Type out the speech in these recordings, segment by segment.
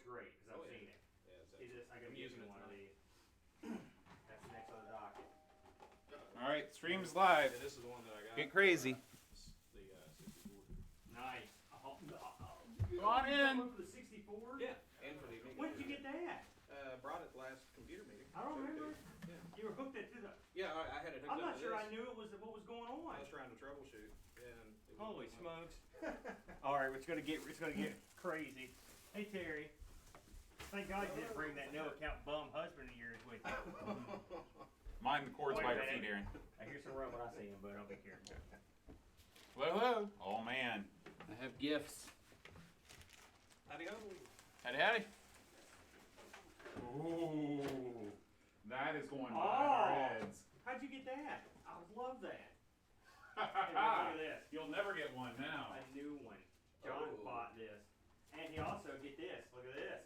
great because I've seen it. I gotta use one of these. That's the next on the docket. All right, stream's live. Yeah, this is the one that I got. Get crazy. The 64. Nice. Go on in. For the 64? Yeah, and for the Amiga. When did you get that? Brought it last computer meeting. I don't remember. Yeah. You were hooked it to the. Yeah, I had it hooked I'm up not to sure this. I knew it was what was going on. I was trying to troubleshoot, and it Holy was smokes! All right, it's gonna get crazy. Hey Terry, thank God you didn't bring that no account bum husband of yours with you. Mind the cords Wait by a your minute. feet, Aaron. I hear some rub when I see him, but I'll be careful. Hello, hello. Oh man. I have gifts. Howdy ho. Howdy, howdy. Ooh, that is going by our heads. How'd you get that? I love that. Hey, look at this. You'll never get one now. A new one. John bought this, and he also get this. Look at this.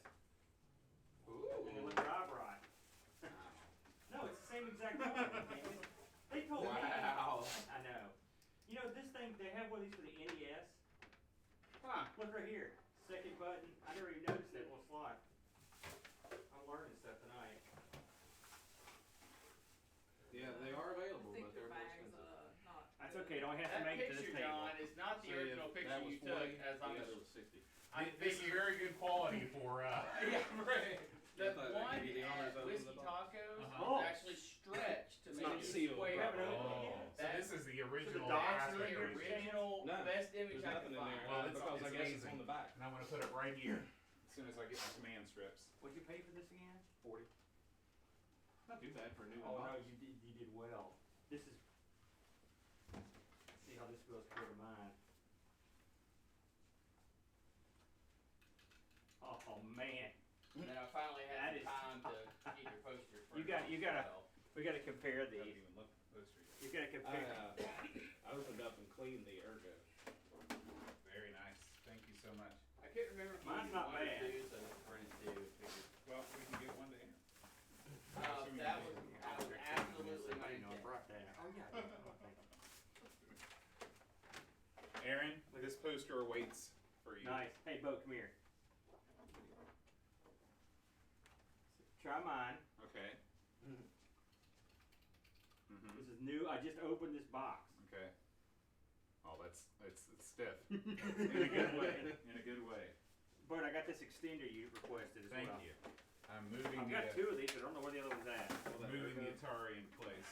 Ooh. And then look what I brought. No, it's the same exact one. They told me. Wow. I know. You know this thing? They have one of these for the NES. Huh. Look right here. Second button. I never even noticed that little slot. I'm learning stuff tonight. Yeah, they are available, I think but they're the more bag's, expensive. not That's okay. Don't have to That make it to this picture, table. John, is not the So, original that picture was you took. 40, As I'm the other was 60. This is very good quality for. yeah, right. The I thought I'd one give you the honors at of Whiskey the Tacos Oh. is actually stretched to It's make not it sealed square. properly. Oh, so That- this is the original. dots That's are the in your original No, best image There's I nothing can in find. there Well, because it's I guess it's amazing. on the back. And I'm going to put it right here as soon as I get my command strips. What'd you pay for this again? 40. Not too bad for a new Oh one. no, you did well. This is. See how this goes compared to mine. Oh man. And then I finally That had is- the time to get your poster. You got- you gotta- well. We got to compare I haven't these. even looked at the poster yet. You got to compare. I opened up and cleaned the Ergo. Very nice. Thank you so much. I couldn't remember if you Mine's needed not one or bad. two, so I just printed two. Figured. Well, we can get one to Aaron. That was absolutely my I didn't know I intent. brought that. Oh yeah. Oh, thank you. Aaron, this poster awaits for you. Nice. Hey, Bo, come here. Try mine. Okay. This Mm-hmm. is new. I just opened this box. Okay. Oh, it's stiff. In a good way. In a good way. But I got this extender you requested as Thank well. you. I'm moving I've got two of these, but I don't know where the other one's at. Well, that moving the Ergo, Atari in place.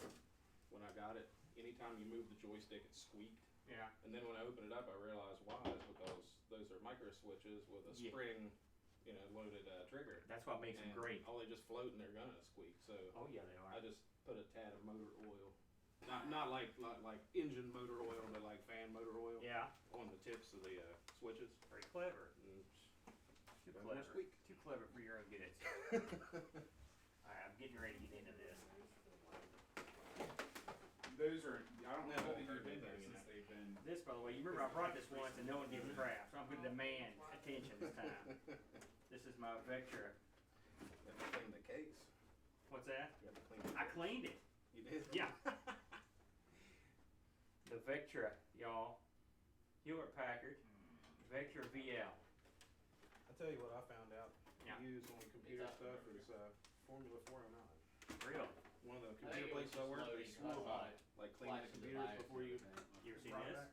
when I got it, anytime you move the joystick, it squeaked. Yeah. And then when I opened it up, I realized why. It's because those are micro switches with a Yeah. spring, loaded trigger. That's what makes them And great. all they just float and they're gonna squeak. So Oh yeah, they are. I just put a tad of motor oil, not like engine motor oil, but like fan motor oil Yeah. on the tips of the switches. Very clever. And Too Got more clever. squeak. Too clever for your own good. Alright, I'm getting ready to get into this. Those are, I don't know No, if they're they've been there big, since they've been. This, by the way, you remember I brought this once and no one gave a crap, so I'm going to demand attention this time. This is my Vectra. You have to clean the case. What's that? You have to clean the I case. cleaned it. You did? Yeah. The Vectra, y'all. Hewlett Packard. Vectra VL. I'll tell you what I found out. Yeah. Use on computer It's stuff is Formula 409. Real. One of the I think computer it was places I just work, they loading, swore so I by it. Like clean the Flash in the computers back before you. and everything. You ever seen brought it this? back.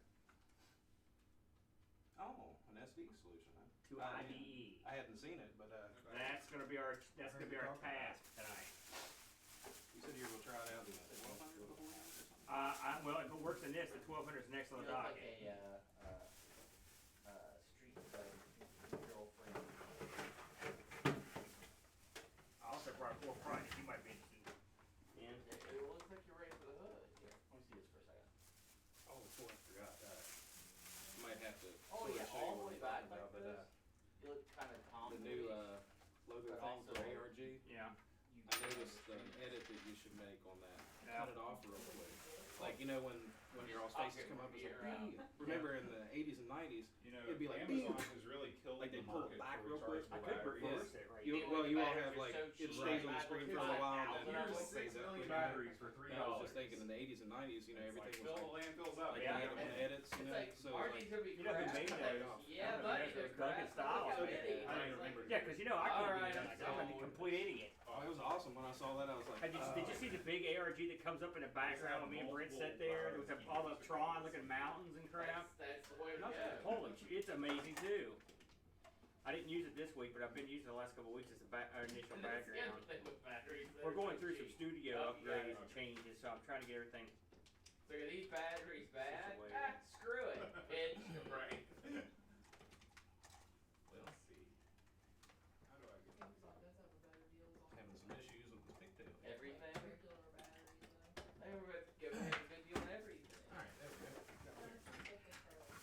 Oh, an SD solution, huh? To IDE. I hadn't seen it, but That's gonna be our task tonight. you said you were gonna try it out in the 1200 before or something? Well, if it works in this, the 1200 is next on the It looks like docket. a street girlfriend. I also brought a 4 Prime, you might be interested in. It looks like you're ready for the hood. Here, let me see this for a second. Oh, before I forgot. Might have to. Oh sort of yeah, show you all what the way I'm back talking like about, this. You look kind of the common. new logo But thing also- for ARG. Yeah. I noticed the edit that you should make on that. Yeah. Cut it off real quick. Like when your all spaces come up, it's like, Around. "Beep." Remember in the 80s and 90s, You know, It'd be like, Amazon beep. has really killed Like they the pull it market back for real quick. I rechargeable could batteries. reverse it right you, here. well, you all have Batteries are like, so it cheap. stays on the Right. screen for a little while, and then Here's it Here's stays 6 up. million Yeah. batteries for $3. I was just thinking in the 80s and 90s, It's everything like, was fill the like, landfills up. like Yeah. you had them edits, It's like so RG's like, gonna be You know who crap. made cut that? right off. Yeah, buddy, they're Duncan crap. Styles. Look Okay. at it. I don't even remember. Yeah, because Because you know I couldn't Alright, do I'm that. I'm a sold. complete idiot. Oh, it was awesome when I saw that. I was like, Did you see the big ARG that comes up in the background when me and Brent sat there with all the Tron looking mountains and crap? That's the way to No, go. Holy shit, it's amazing too. I didn't use it this week, but I've been using it the last couple of weeks as initial And it's the background. other thing with batteries, We're they're going so through some cheap. studio Oh, upgrades yeah. and changes, so I'm trying to get everything. So are these batteries bad? away. Screw it. It's right. We'll see. How do I get Amazon does have a better deals on having some issues with this pigtail. Everything. regular batteries though. They were giving me a good deal on everything. Alright, there we go. That's the thick and curls.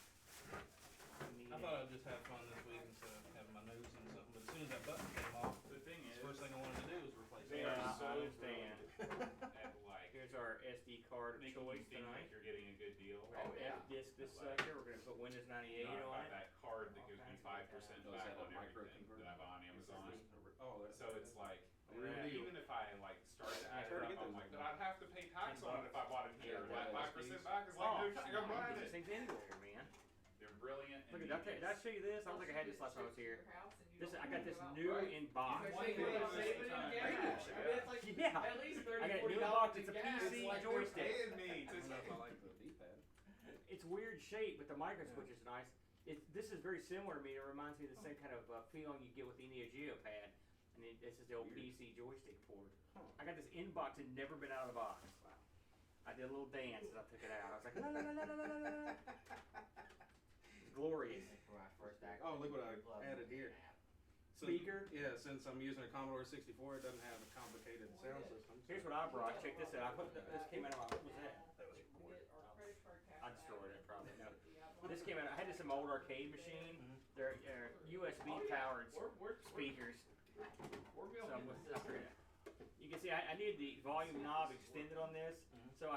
I thought I'd just have fun this week instead of having my nose in something, but as soon as that button came off, The thing is, the first thing I wanted to do was replace they it. are Yeah, so I understand. brilliant at like Here's our SD card of making you choice seem like tonight. you're getting a good deal. Oh, yeah. This sucker, we're gonna put Windows 98 You know, on I've got it. that card that gives me 5% Oh, is back that a on micro everything converter? that I buy on Amazon. Oh, that's So it's like, real Yeah. deal. even if I like start to add try to it get up, I'm those like, in but I'd have to pay tax on it if I bought it here. Yeah, That yeah, 5% SDs. back is like, Oh, no, you I'm can buying get it. these things anywhere, man. They're brilliant. Look and at that. Did I show you this? I don't think I had this last time I was here. I got this new in box. One thing Right. they're saving in gas. I mean, it's like Yeah. at least I got a $30, new $40 box. in It's a gas. PC It's like joystick. they're paying me I to don't know if I like the D-pad. It's weird shape, but the micro switch is nice. This is very similar to me. It reminds me of the same kind of feeling you get with the Neo Geo pad. And this is the old Weird. PC joystick port. Huh. I got this in box and never been out of the box. I did a little dance as I took it out. I was like, la la la la la la la. It's glorious. When I first acted, Oh, look what I added here. Speaker. Yeah, since I'm using a Commodore 64, it doesn't have a complicated sound system. Here's what I brought. Check this out. I put this came out of my, what was that? I destroyed it probably. No. This came out. I had this in my old arcade machine. They're USB powered we're speakers. we're So milking with, the system. you can see I needed the volume knob extended on this. So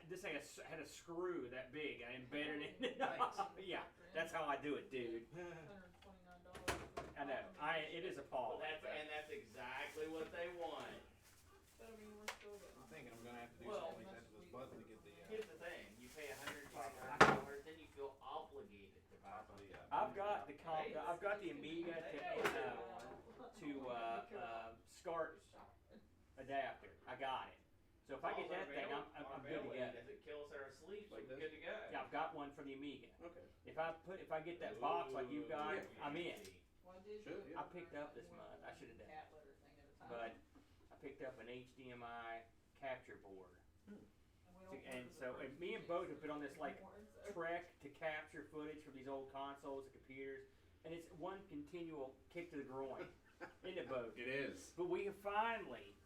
this thing had a screw that big. I embedded it in the knob. Yeah, that's how I do it, dude. I know. It is Well, appalling. that's exactly what they want. But I mean, we're still I'm thinking I'm gonna have to do Well, something like that to this button to get the Here's the thing: you pay $125, then you feel obligated to buy top of something. the I've got the Amiga to SCART adapter. I got it. So if I get that thing, I'm good to go. Does it kill us in our sleep? Like We're this? good to go. Yeah, I've got one for the Amiga. Okay. If I get that box like you got, I'm in. Should, yeah. I picked up this month. I should have done. cat litter thing at a time. But I picked up an HDMI capture board. And so me and Bo have been on this like trek to capture footage from these old consoles and computers, and it's one continual kick to the groin, isn't it, Bo? It is. But we have finally,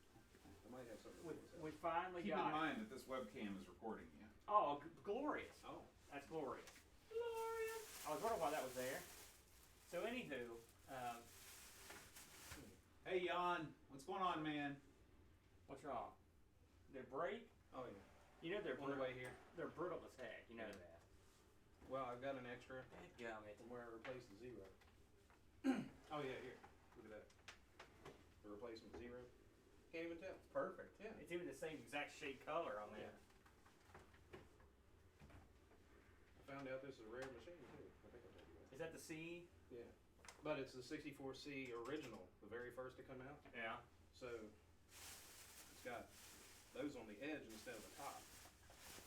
I might have something to do we with finally Keep in got it. mind that this webcam is recording you. Oh, glorious! that. Oh. That's glorious. Glorious. I was wondering why that was there. So anywho, Hey, Jan, what's going on, man? what's wrong? They break? Oh yeah. You know they're On the brittle. way here. They're brittle as heck. You know that. Well, I've got an extra Dadgummit. from where I replaced the zero. Oh yeah, here. Look at that. The replacement zero. Can't even tell. It's perfect. Yeah. It's even the same exact shade color on there. I found out this is a rare machine too. I think I told you that. Is that the C? Yeah. But it's the 64C original, the very first to come out. Yeah. So it's got those on the edge instead of the top.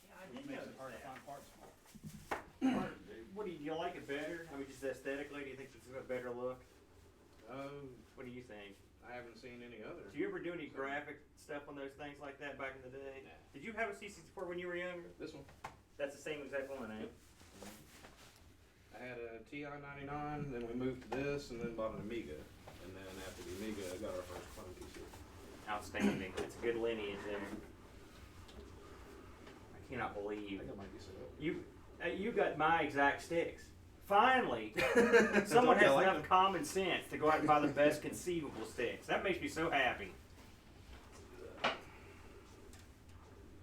Yeah, I Which did makes notice it hard to that. find parts for. What do you like it better? I mean, just aesthetically, do you think it's a better look? What do you think? I haven't seen any other. Did you ever do any graphic stuff on those things like that back in the day? Nah. Did you have a C64 when you were younger? This one. That's the same exact one, eh? I had a TI-99, then we moved to this, and then bought an Amiga. And then after the Amiga, I got our first clone PC. Outstanding. It's a good lineage there. I cannot I believe think I might be set up. you got my exact sticks. Finally, someone Told you I has like enough them. common sense to go out and buy the best conceivable sticks. That makes me so happy.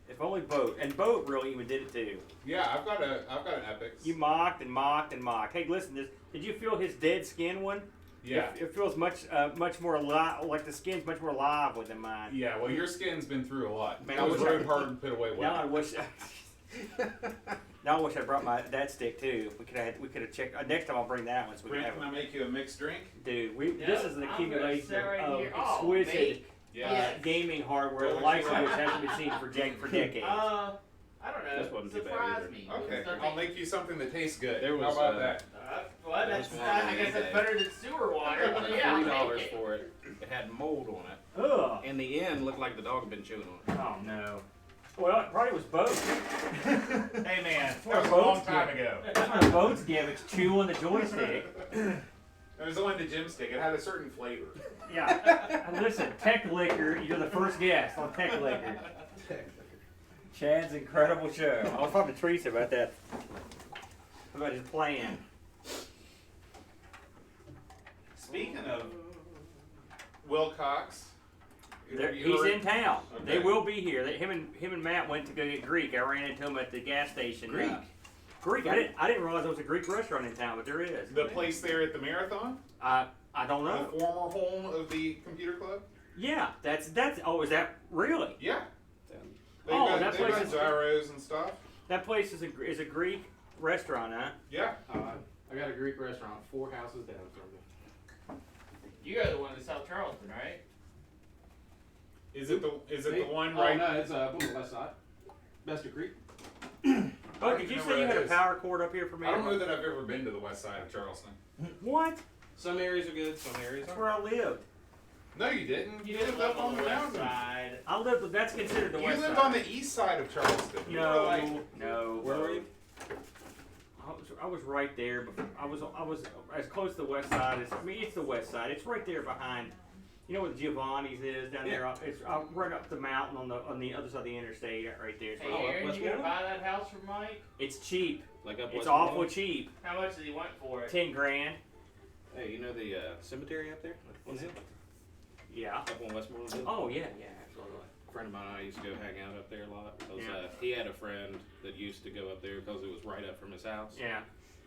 If only Boat, and Boat really even did it too. Yeah, I've got an Epix. You mocked and mocked and mocked. Hey, listen, did you feel his dead skin one? Yeah. It feels much more like the skin's much more lively than mine. Yeah, well, your skin's been through a lot. Man, It I was wish I very could- hard to put away Now I well. wish. Now I wish I brought that stick too. We could have checked. Next time I'll bring that one so we can Brent, have can I make you a mixed drink? Dude, No, this is an I'm gonna accumulation sit right of here. Oh, exquisite me? Yeah. gaming hardware, the What likes would of you which like? hasn't been seen for decades. I don't know. This wasn't too bad Surprise either. me. Okay, Something- I'll make you something that tastes good. There How was, about that? Well, There was that's, one I guess on that's eBay. better than sewer water. But yeah, I'll $3 take it. for it. It had mold on it. Ugh. And the end looked like the dog had been chewing on it. Oh no. Well, it probably was both. Hey man, that was a long time ago. That's what boats give. It's chew on the joystick. It was only the gym stick. It had a certain flavor. Yeah. And listen, Tech Liquor, you're the first guest on Tech Liquor. Chad's incredible show. I was talking to Teresa about that. About his plan. Speaking of Wilcox, have you He's heard- in town. Okay. They will be here. Him and Matt went to go get Greek. I ran into him at the gas station. Greek? Greek. I didn't realize there was a Greek restaurant in town, but there is. the place there at the marathon, I don't the know. former home of the computer club. Yeah, that's. Oh, is that really? Yeah, they've Oh, got, that they've place got is- gyros and stuff. That place is a Greek restaurant, huh? Yeah, I got a Greek restaurant 4 houses down from me. You are the one in South Charleston, right? is it the one Oh, right? no, it's on the west side. Best of Greek. Oh, did you say you had a power cord up here for me? I don't know that I've ever been to the west side of Charleston. What? Some areas are good, some areas That's aren't. where I lived. No, you didn't. You live lived up on the west mountain. side. I lived. That's considered the You west lived side. on the east side of Charleston. You were No, like, no. Where were you? I was right there. But I was as close to the west side as. I mean, it's the west side. It's right there behind. You know where Giovanni's is down there. It's right up the mountain on the other side of the interstate, right there. Hey, Oh, Aaron, West you gonna Florida? buy that house for Mike? It's cheap. Like up It's west awful Florida? cheap. How much did he want for it? 10 grand. Hey, you know the cemetery up there? On the hill? Yeah. Up on Westmoreland Hill? Oh yeah, absolutely. A friend of mine and I used to go hang out up there a lot because Yeah. he had a friend that used to go up there because it was right up from his house, Yeah.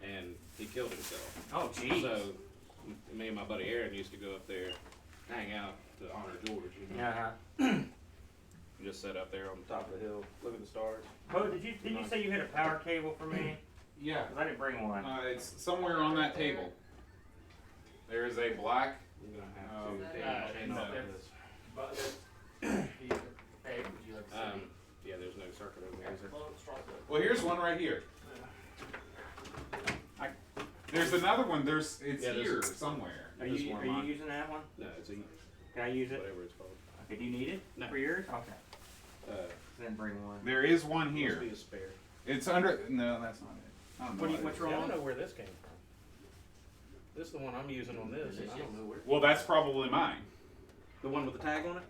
and he killed himself. Oh jeez. So me and my buddy Aaron used to go up there, hang out to honor George. You know? Uh-huh. Just sit up there on the top of the hill, look at the stars. Oh, didn't you say you had a power cable for me? yeah. 'Cause I didn't bring one. It's somewhere on that table. There is a black. You're gonna have Oh, to chain no, off that's- this. But hey, would you like to see? Yeah, there's no circuit over there. Is there? Well, straw foot. Well, here's one right here. There's another one. It's Yeah, there's- here somewhere. Are This you one mine. using that one? No, it's a Can I use it? whatever it's called. Okay, do you need it No. for yours? Okay. Then bring one. There is one Must here. be a spare. It's under. No, that's not it. I don't know What do you- what it what's is. wrong? I don't know where this came from. This is the one I'm using on this, and I don't know where. Well, that's probably mine. The one with the tag on it?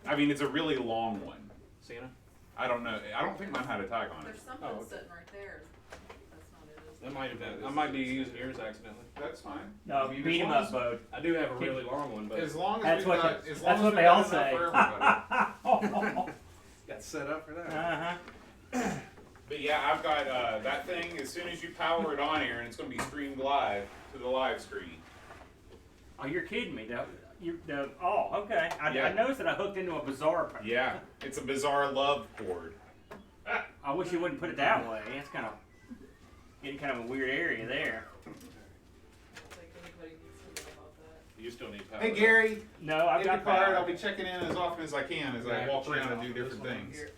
I mean, it's a really long one. Sienna? I don't know. I don't think mine had a tag on it. There's something Oh, okay. sitting right there. That's not it, is it? That might have been. I might be using yours accidentally. That's fine. No, I mean, beat as him long up, as- Bode. I do have a really long one, but As long as That's we've what got, the- as long that's as what we've they got all enough say. for everybody. got set up for that. Uh-huh. But yeah, I've got that thing. As soon as you power it on, Aaron, it's going to be streamed live to the live screen. Oh, you're kidding me. Oh, okay. I Yeah. noticed that I hooked into a bizarre. Yeah, it's a bizarre love cord. I wish you wouldn't put it that way. It's kind of getting kind of a weird area there. I don't think anybody needs to know about that. You still need power. Hey Gary, No, I've if you're got tired, power. I'll be checking in as often as I can as I Yeah, walk check around and off do this different one. things. Here.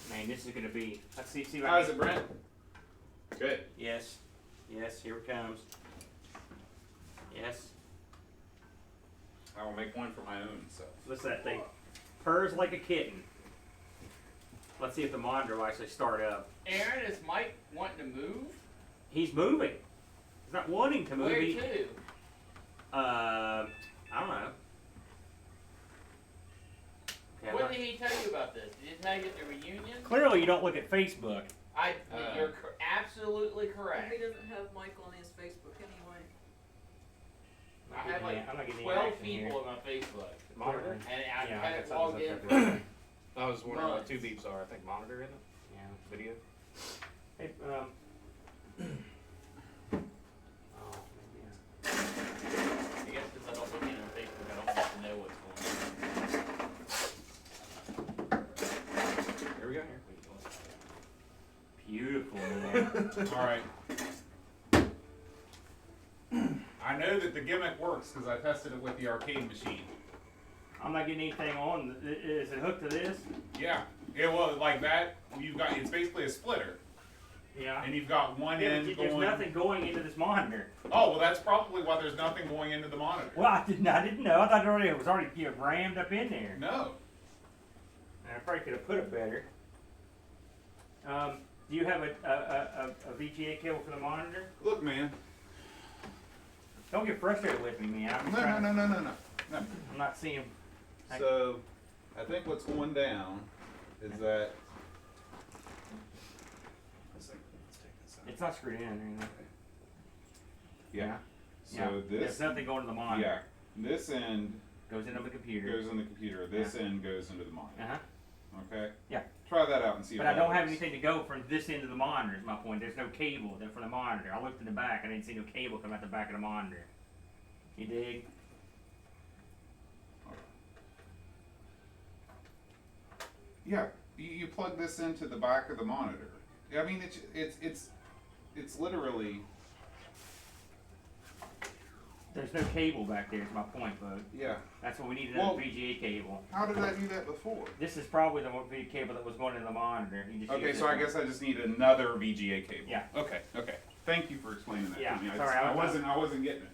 Man, this is gonna be. Let's see. What How is it, Brent? Good. Yes. Yes. Here it comes. Yes. I will make one for my own. So. What's that thing? Purrs like a kitten. Let's see if the monitor will actually start up. Aaron, is Mike wanting to move? He's moving. He's not wanting to move. Where He- to? I don't know. Okay, I'm What not- did he tell you about this? Did he tell you at the reunion? Clearly, you don't look at Facebook. You're absolutely He correct. doesn't have Mike on his Facebook anyway. I have like I'm not getting any 12 action here. people on my Facebook, Monitor? and I Yeah, had I it got logged something in. up there. I was wondering what Months. 2 beeps are. I think monitor, isn't it? Yeah. Video. Hey, oh, maybe. I guess because I don't look in on Facebook, I don't have to know what's going on. Here we go. Beautiful, man. Alright. I know that the gimmick works because I tested it with the arcade machine. I'm not getting anything on. Is it hooked to this? Yeah. It was like that. You've got, it's basically a splitter. Yeah. And you've got one Yeah, end but there's going. nothing going into this monitor. Oh, well, that's probably why there's nothing going into the monitor. Well, I didn't know. I thought it was already rammed up in there. No. I probably could have put it better. Do you have a VGA cable for the monitor? Look, man. Don't get frustrated with me, man. I'm just No. I'm not seeing. So, I think what's going down is that. It's not screwed in or anything. Yeah. Yeah. So this. There's nothing going to the monitor. Yeah. This end Goes into the computer. goes in the computer. This end goes into the monitor. Uh huh. Okay. Yeah. Try that out and see. But if I that don't have works. anything to go from this end of the monitor. Is my point. There's no cable there for the monitor. I looked in the back. I didn't see no cable coming out the back of the monitor. You dig? Yeah. You plug this into the back of the monitor. I mean, it's literally. There's no cable back there. Is my point, bud. Yeah. That's what we need. Another Well, VGA cable. How did I do that before? This is probably the one VGA cable that was going into the monitor. You just Okay, use so this I one. guess I just need another VGA cable. Yeah. Okay. Thank you for explaining that Yeah, to me. sorry, I wasn't getting it.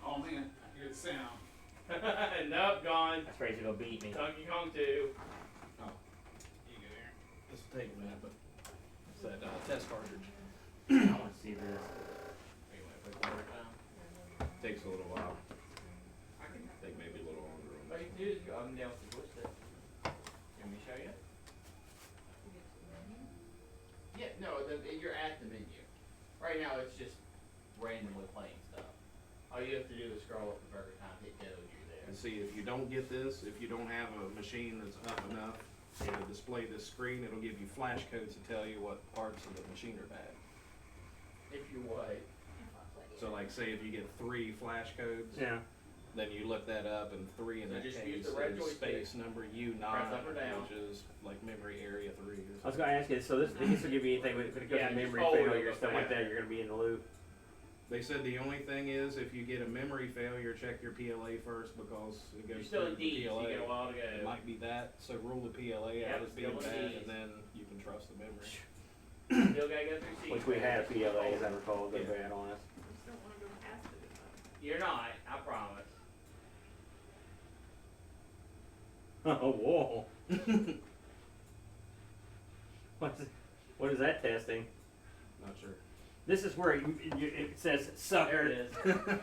Oh man, I hear the sound. Nope, gone. That's crazy. Gonna beat me. Donkey Kong 2. Oh, here you go, Aaron. This will take a minute, but it's that test cartridge. I want to see this. Anyway, if I can work it out. Takes a little while. I can take maybe a little longer on All this. you do is go up and down with the joystick. You want me to show you? Yeah, no, you're at the menu. Right now it's just randomly playing stuff. All you have to do is scroll up the burger time, hit go, and you're there. And see, if you don't get this, if you don't have a machine that's up enough to display this screen, it'll give you flash codes to tell you what parts of the machine are bad. If you would. So like say if you get 3 flash codes, Yeah. then you look that up and 3 in So that just case use the red is joystick. space number U9, Press up or down. which is like memory area 3 or I was something. going to ask you. So this will give you anything if it goes Yeah, to just memory hold it failure up stuff like there. that. You're gonna be in the loop. They said the only thing is if you get a memory failure, check your PLA first because it You're goes still through in the D, so PLA. you got a while to It go. might be that, so rule the PLA Yep, out as being still in bad, Ds. and then you can trust the memory. Still gotta go through C. Which we had a PLA, as I recall, go Yeah. bad on us. Just don't wanna go past it enough. You're not, I promise. Oh, whoa. What is that testing? Not sure. This is where it says sucker. There it is.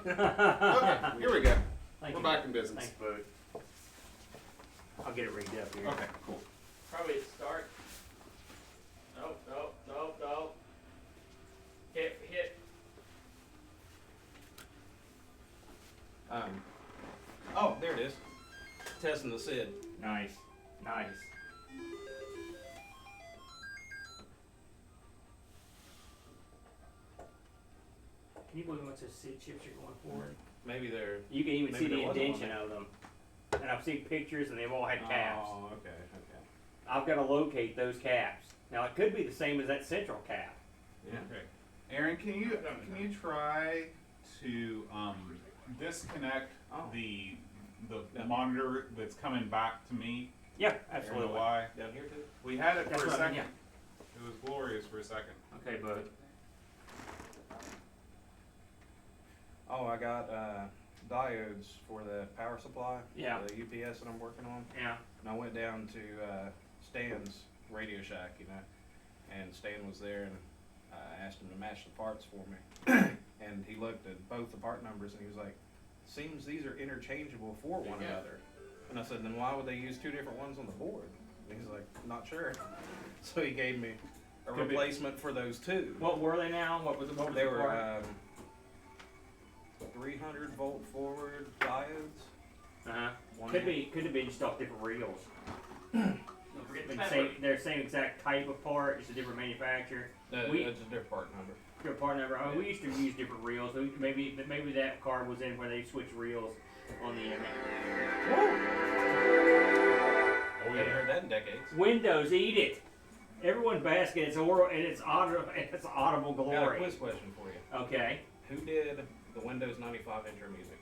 Okay, here we go. Thank We're you. back in business. Thanks, bud. I'll get it rigged up here. Okay, cool. Probably start. Nope. Hit. Oh, there it is. Testing the SID. Nice. Can you believe how much of SID chips you're going for? Maybe they're. You can even Maybe see the there wasn't one indention there. of them. And I've seen pictures and they've all had caps. Oh, okay. I've got to locate those caps. Now it could be the same as that central cap. Yeah. Okay. Aaron, can you try to disconnect Oh. the Yeah. monitor that's coming back to me? Yeah, I don't know absolutely. why. Down here too? We had it That's for a what I mean, second. It was glorious for a second. Okay, bud. Oh, I got diodes for the power supply. Yeah. The UPS that I'm working on. Yeah. And I went down to Stan's Radio Shack, and Stan was there, and I asked him to match the parts for me. And he looked at both the part numbers, and he was like, seems these are interchangeable for one Yeah. another. And I said, then why would they use 2 different ones on the board? And he's like, not sure. So he gave me a Could be- replacement for those 2. What were they now? What was They the were part? 300 volt forward diodes. Uh-huh. One Could amp. have been just off different reels. Don't forget the They're the same exact type of part, it's a different manufacturer. That's We- a different part number. Your part number. Oh, we used to use different reels. Maybe that card was in where they switched reels on the Oh Haven't heard that in decades. Windows, eat it. Everyone bask in its oral and its audible Got a glory. quiz question for you. Okay. Who did the Windows 95 intro music?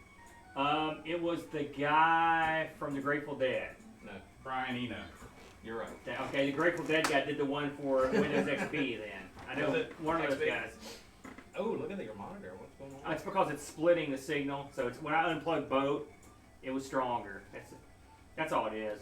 It was the guy from the Grateful Dead. No, Brian Eno. you're right. Okay, the Grateful Dead guy did the one for Windows XP then. I know Was it one of those XP? guys. Oh, look at your monitor. What's going on? It's because it's splitting the signal, so it's when I unplugged Boat, it was stronger. That's all it is.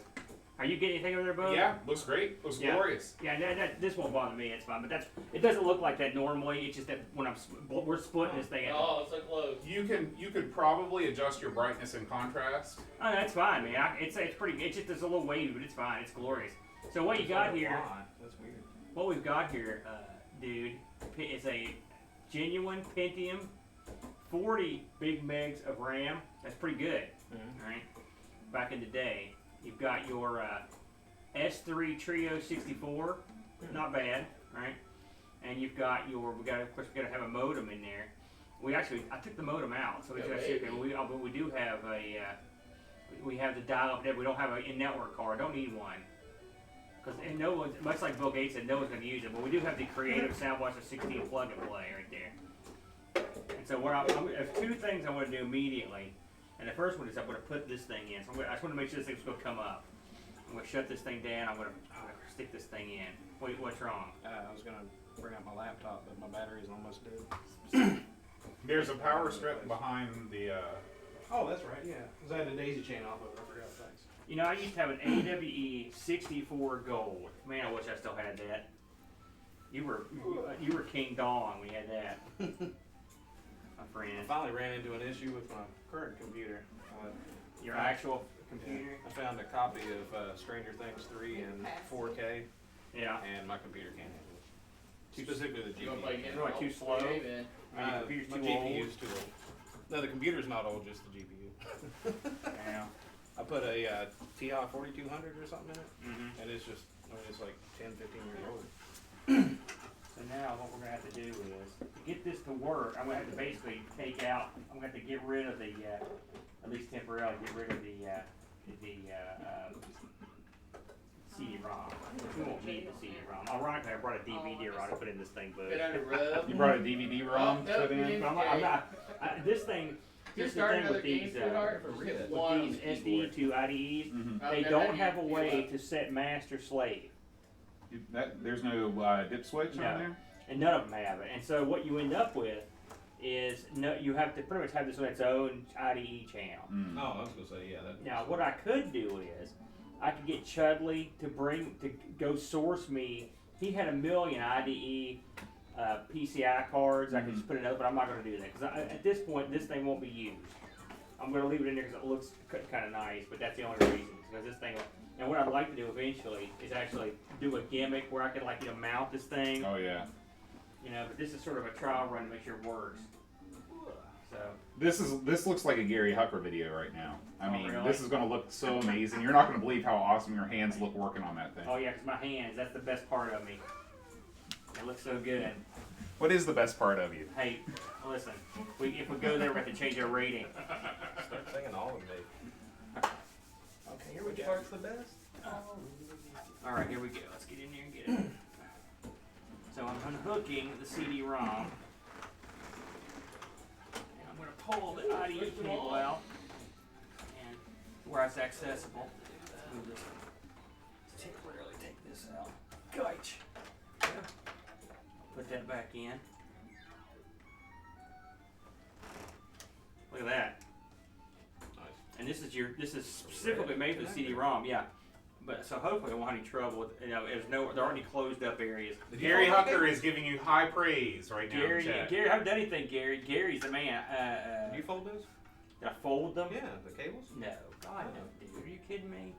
Are you getting anything over there, Boat? Yeah, looks great. Looks Yeah. glorious. Yeah, this won't bother me. It's fine, but it doesn't look like that normally. It's just that when we're splitting this thing. Oh, so close. You could probably adjust your brightness and contrast. Oh, that's fine, man. It's pretty. It's just there's a little wavy, but it's fine. It's glorious. So what you got here? That's weird. What we've got here, dude, is a genuine Pentium, 40 big megs of RAM. That's pretty good. Mhm. All right. Back in the day, you've got your S3 Trio 64. Not bad, right? And you've got of course, we got to have a modem in there. I took the modem out, so we Yeah, actually, baby. but we do have we have the dial-up there. We don't have a in-network card. Don't need one. Because no one, much like Bill Gates said, no one's going to use it. But we do have the Creative Soundblaster 16 plug and play right there. And so there's two things I want to do immediately. And the first one is I'm going to put this thing in. So I just want to make sure this thing's going to come up. I'm going to shut this thing down. I'm going to stick this thing in. Wait, what's wrong? I was going to bring out my laptop, but my battery's almost dead. There's a power strip behind the. Oh, that's right, yeah. Because I had a daisy chain off of it. I forgot, thanks. You know, I used to have an AWE 64 Gold. Man, I wish I still had that. You were King Dong when you had that. My friend. I finally ran into an issue with my current computer. Your actual computer? I found a copy of Stranger Things 3 in 4K, Yeah. and my computer can't handle it. Specifically the You want to play GPU. again? What, too slow? Hey, man. Your computer's My too old? GPU's too old. No, the computer's not old, just the GPU. Yeah. I put a TI 4200 or something in it, Mm-hmm. and it's just, it's like 10, 15 years old. So now what we're going to have to do is, to get this to work, I'm going to have to basically I'm going to have to get rid of the, at least temporarily, get rid of the CD-ROM. We won't need the CD-ROM. Ironically, I brought a DVD-ROM to put in this thing, but Been under rub. You brought a DVD-ROM Oh, no, put you in. didn't. I'm not. This thing. Here's Just the start thing another with game, these. sweetheart. With One these on the keyboard. SD to IDEs, Mhm. they don't have a way to set master slave. There's no dip switch No. on there. And none of them have it. And so what you end up with is you have to pretty much have this on its own IDE channel. Mm. Oh, I was going to say, yeah. Now what I could do is I could get Chudley to go source me. He had 1 million IDE PCI cards. I could just put it up, but I'm not going to do that because at this point this thing won't be used. I'm going to leave it in there because it looks kind of nice, but that's the only reason. Because this thing. And what I'd like to do eventually is actually do a gimmick where I could mount this thing. Oh yeah. But this is sort of a trial run to make sure it works. So This looks like a Gary Hucker video right now. I Oh, mean, really? this is going to look so amazing. You're not going to believe how awesome your hands look working on that thing. oh yeah, because my hands—that's the best part of me. It looks so good. What is the best part of you? Hey, listen, if we go there, we have to change our rating. Start singing all of me. Okay, here we Which go. part's the best? All right, here we go. Let's get in there and get it. So I'm unhooking the CD-ROM. And I'm going to pull the IDE cable out. And where it's accessible. Let's move this. Temporarily take this out. Gotcha. Put that back in. Look at that. Nice. And this is specifically made for the CD-ROM, yeah. But so hopefully I won't have any trouble with, there aren't any closed up areas. Gary Hucker is giving you high praise right now. Gary, in chat. I haven't done anything, Gary. Gary's the man. Did you fold those? Did I fold them? Yeah, the cables. No, God no, dude. Are you kidding me?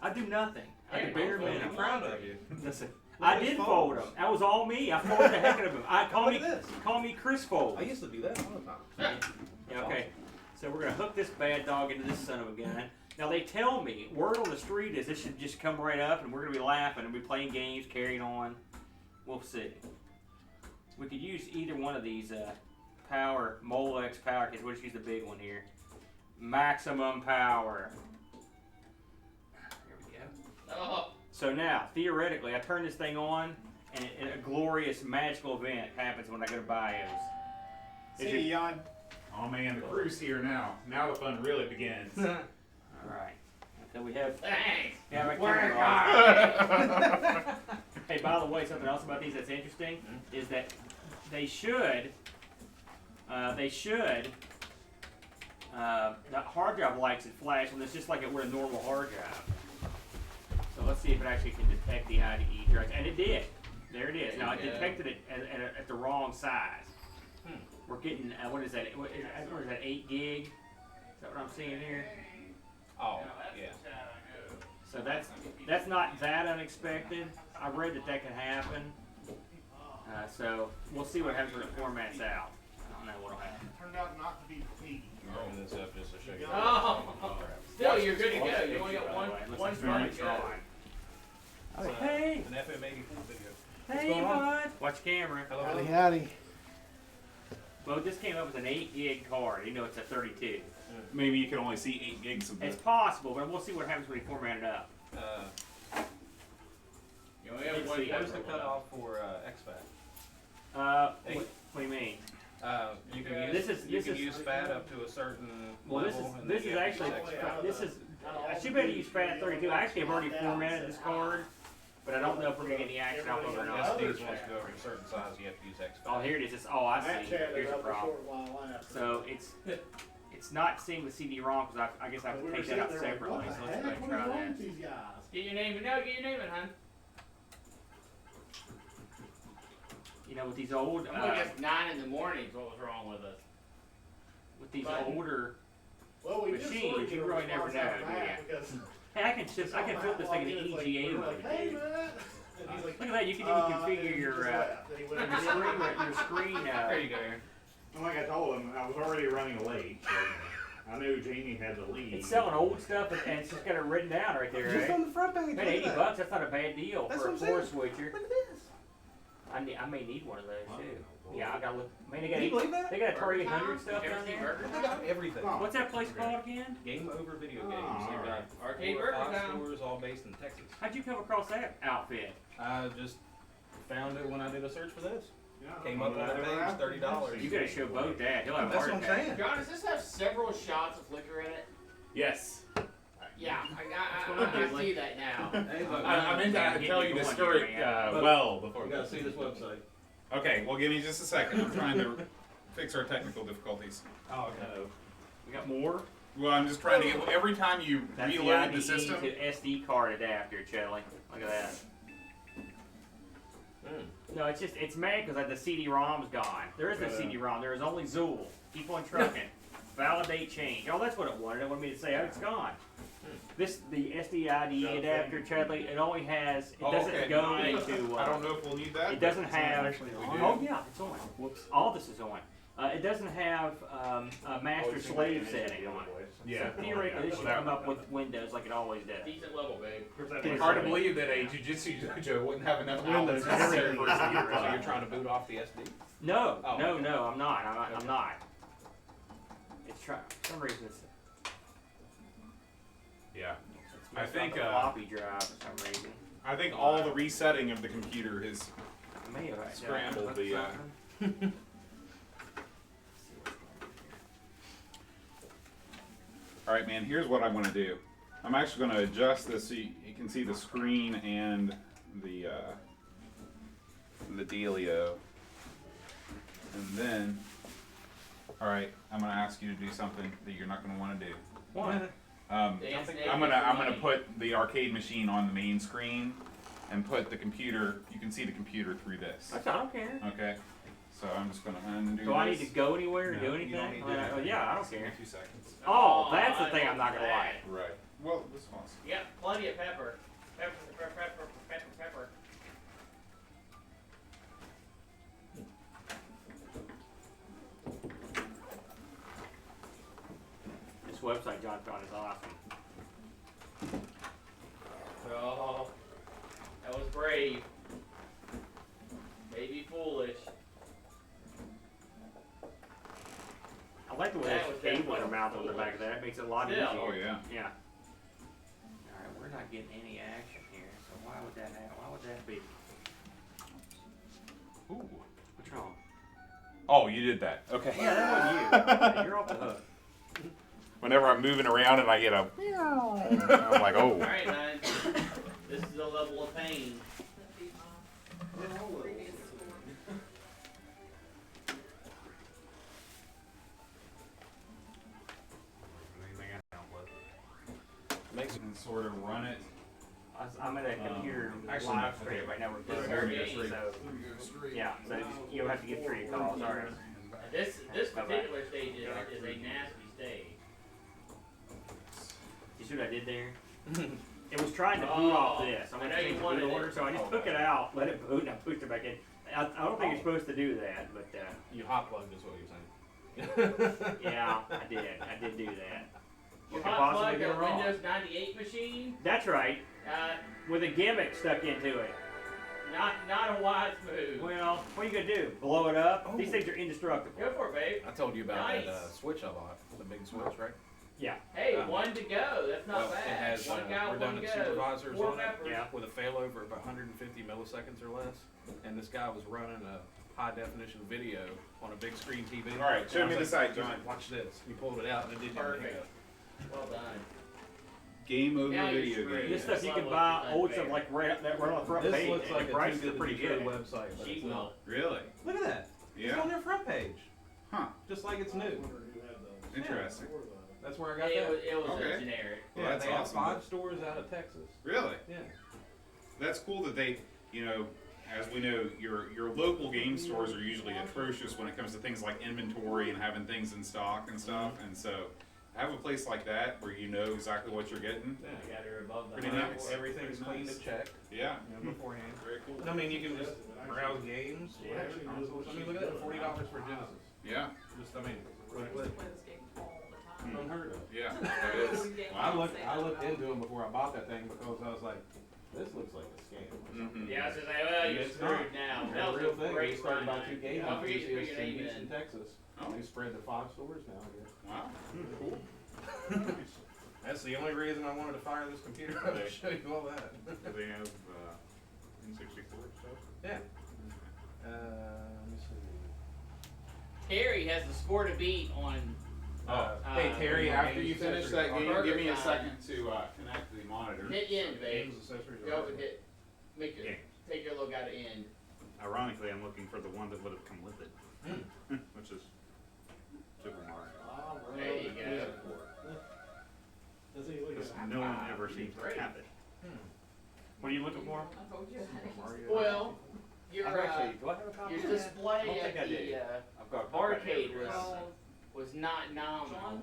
I do nothing. I Hey, do bare I'm folding minimum. I'm proud of you. Listen, Look I at those did folds. fold them. That was all me. I folded the heck out of them. Look at this. Call me Chris Fold. I used to do that all the time. Yeah, okay. So we're gonna hook this bad dog into this son of a gun. Now they tell me, word on the street is this should just come right up and we're gonna be laughing and be playing games, carrying on. We'll see. We could use either one of these Molex power kits. We'll just use the big one here. Maximum power. There we go. Oh, So now, theoretically, I turn this thing on, and a glorious magical event happens when I go to BIOS. Is See, your- Jan. Oh man, the crew's here now. Now the fun really begins. All right. So we have. Thanks. Yeah, my Where camera are on. Hey, by the way, something else about these that's interesting is that they should. The hard drive lights it flash, and it's just like it were a normal hard drive. So let's see if it actually can detect the IDE drive, and it did. There it is. Now it detected it at the wrong size. We're getting what is that? What is that? 8 gig? Is that what I'm seeing here? Oh, yeah. So that's not that unexpected. I read that can happen. So we'll see what happens when it formats out. I don't know what'll happen. Turned out not to be me. Bring this up just to show you. Oh, still, you're good to go. You only got one Looks try very to go. trying. It's, Hey. An FM84 video. Hey, bud. Watch the camera. Hello. Howdy. Well, this came up with an 8 gig card. You know it's a 32. Maybe you can only see 8 gigs of It's this. possible, but we'll see what happens when you format it up. You only have Let's one see. Where's the pepper. cutoff for XFAT? What do you mean? You can use, This is- you this can is- use FAT up to a certain Well, this level. is and this then is you have to actually use XFAT. this is. I should be able to use FAT32. I actually have already formatted this card, but I don't know if we're gonna get any action off of it or not. SDs once you go over a certain size, you have to use XFAT. Oh, here it is. It's, oh, I see. Here's the problem. So it's not synced with CD-ROM because I guess I have to take that out separately. So let's go ahead and try that. Get your name in. No, get your name in, hon. You know, with these old, I'm gonna guess 9 in the morning is what was wrong with us. with these But- older. Well, we Machines, you really never know, do ya? Hey, I can flip this thing into EGA mode, Hey, dude. man. And he's like, Look at that. You can even configure your screen. There you go, Aaron. Like I told him, I was already running late, so I knew Jamie had to leave. It's selling old stuff and it's just got it written down right there, just right? on the front page. Man, look at 80 that. bucks. That's not a bad deal That's for a what I'm floor saying. switcher. Look at this. I may need one of those too. Yeah, I gotta look. Man, they got Can you believe that? they got Atari Burger 800 Time? stuff You ever down see there. Burger They got everything. Oh. What's that place called again? Game Over Video Oh, Games. They've got alright. Arcade 4 or 5 Burger Time. stores all based in Texas. How'd you come across that outfit? I just found it when I did a search for this. Yeah, Came up on the page, $30. You gotta show Bo that. He'll have a That's heart what I'm attack. saying. John, does this have several shots of liquor in it? Yes. Yeah, What's going on, I Dizzly? see that now. Hey, look, I meant Yeah, to get tell you you to going stir it here, man. well before. you gotta see this website. Okay, well, give me just a second. I'm trying to fix our technical difficulties. Oh, okay. We got more. Well, I'm just trying to get. Every time you That's the reload IDE the system, to SD card adapter, Chelly. Look at that. No, it's just it's mad because the CD-ROM's gone. There is no CD-ROM. There is only Zool. Keep on trucking. Validate change. Oh, that's what it wanted. It wanted me to say, oh, it's gone. The SD IDE adapter, Chadley, it only has. It doesn't go into. I don't know if we'll need that. It doesn't but have. we do. Oh yeah, it's on. Whoops. All this is on. It doesn't have a master-slave setting on it. Yeah. So theoretically, this should come up with Windows like it always does. Decent level, babe. It's hard to believe that a jujitsu dojo wouldn't have enough Windows outlets necessary everything. for a CD So drive. you're trying to boot off the SD? No, Oh, no, okay. no, I'm not. I'm not. It's for some reason it's Yeah. messed up think, the floppy drive for some reason. I think all the resetting of the computer has I may have Scrambled accidentally the, put something. All right, man, here's what I'm going to do. I'm actually going to adjust this so you can see the screen and the dealio. And then, all right, I'm going to ask you to do something that you're not going to want to do. What? I'm gonna put the arcade machine on the main screen and put the computer. You can see the computer through this. I don't care. Okay. So I'm just gonna undo Do I this. need to go anywhere or No, do you don't anything? need to do anything. Yeah, I don't care. 2 seconds. Oh, that's the I thing I'm not know gonna that. like. Right. Well, this one's. You got plenty of pepper. Pepper. This website John found is awesome. Oh, that was brave. Maybe foolish. I like the way That there's was cable definitely intermount on the back of that. It makes it a lot Still. easier. Oh yeah. Yeah. Alright, we're not getting any action here, so why Why would that happen? Why would that be? Ooh. What's wrong? Oh, you did that. Okay. Yeah, that wasn't you. Yeah, you're off the hook. Whenever I'm moving around and I get a I'm like, oh. Alright, man. This is a level of pain. That'd be my previous score. Makes And sort of run it. I'm at a computer actually, live stream right now with This Bird, is so yeah, so you'll have to get through your calls. All right. This particular stage is a nasty stage. You see what I did there? It was trying to boot off this. I'm I know gonna you change the wanted boot it. order, so I just took it out, let it boot, and I pushed it back in. I don't think you're supposed to do that, but you hot plugged is what you're saying. yeah, I did do that. You What could hot possibly plug go a wrong? Windows 98 machine? That's right, Uh, with a gimmick stuck into it. not a wise move. Well, what are you gonna do? Blow it up? These things are indestructible. Go for it, babe. I told you about that Nice. switch I bought, the big switch, right? Yeah. Hey, one to go. That's not Well, it bad. has, One guy, we're one down to go. supervisors Four on it. peppers. Yeah. With a failover of 150 milliseconds or less, and this guy was running a high definition video on a big screen TV. All right, show And I me was the like, site, John. Watch this. He pulled it out and it didn't even Perfect. hiccup. Well done. Game over Now you're video screwed. game. This stuff you can Level buy is old unfair. stuff like right on the front This page. looks and like the a prices too are good pretty to be true good. website, but Cheap it's will. not. Really? Look at that. It's Yeah. on their front page, Huh. just like it's new. Interesting. That's where I got It that. was Okay. a generic. Well, Yeah, that's they have awesome. 5 stores out of Texas. Really? Yeah. That's cool that they, you know, as we know, your local game stores are usually atrocious when it comes to things like inventory and having things in stock and stuff. And so, have a place like that where you know exactly what you're getting. I got her above the Pretty line. nice. Everything's Pretty cleaned nice. and checked, Yeah. beforehand. Very cool. I mean, you can just browse games, Yeah. consoles. I mean, look at that, $40 for Genesis. Yeah. Just, I mean, I used to play this game all the time. unheard of. Yeah. That is. I looked into them before I bought that thing because I was like, this looks like a scam. Mhm. Yeah, I was gonna say, well, you're It's screwed not. now. It's That a was real a thing. great We started run. about 2 games Don't forget to put your enthusiasts in name Houston, in. Texas. Oh. They spread to 5 stores now, I guess. Wow. Cool. That's the only reason I wanted to fire this computer. To show you all that. Do they have N64 stuff? Yeah. Let me see. Terry has the score to beat on. Hey Terry, uh, after you games, finish that accessories, game, give me a Burger second to connect the monitor. Hit end, babe. Games, accessories, or Go hardware. and hit. Make your Yeah. take your little guy to end. Ironically, I'm looking for the one that would have come with it, Hmm. which is Super Mario. There you go. Because no one ever seems to have it. What are you looking for? I told you. Mario. Well, your I've actually, do I have a copy? your of that? I display don't think I at did. the I've got a barcade copy. was Well, was not nominal.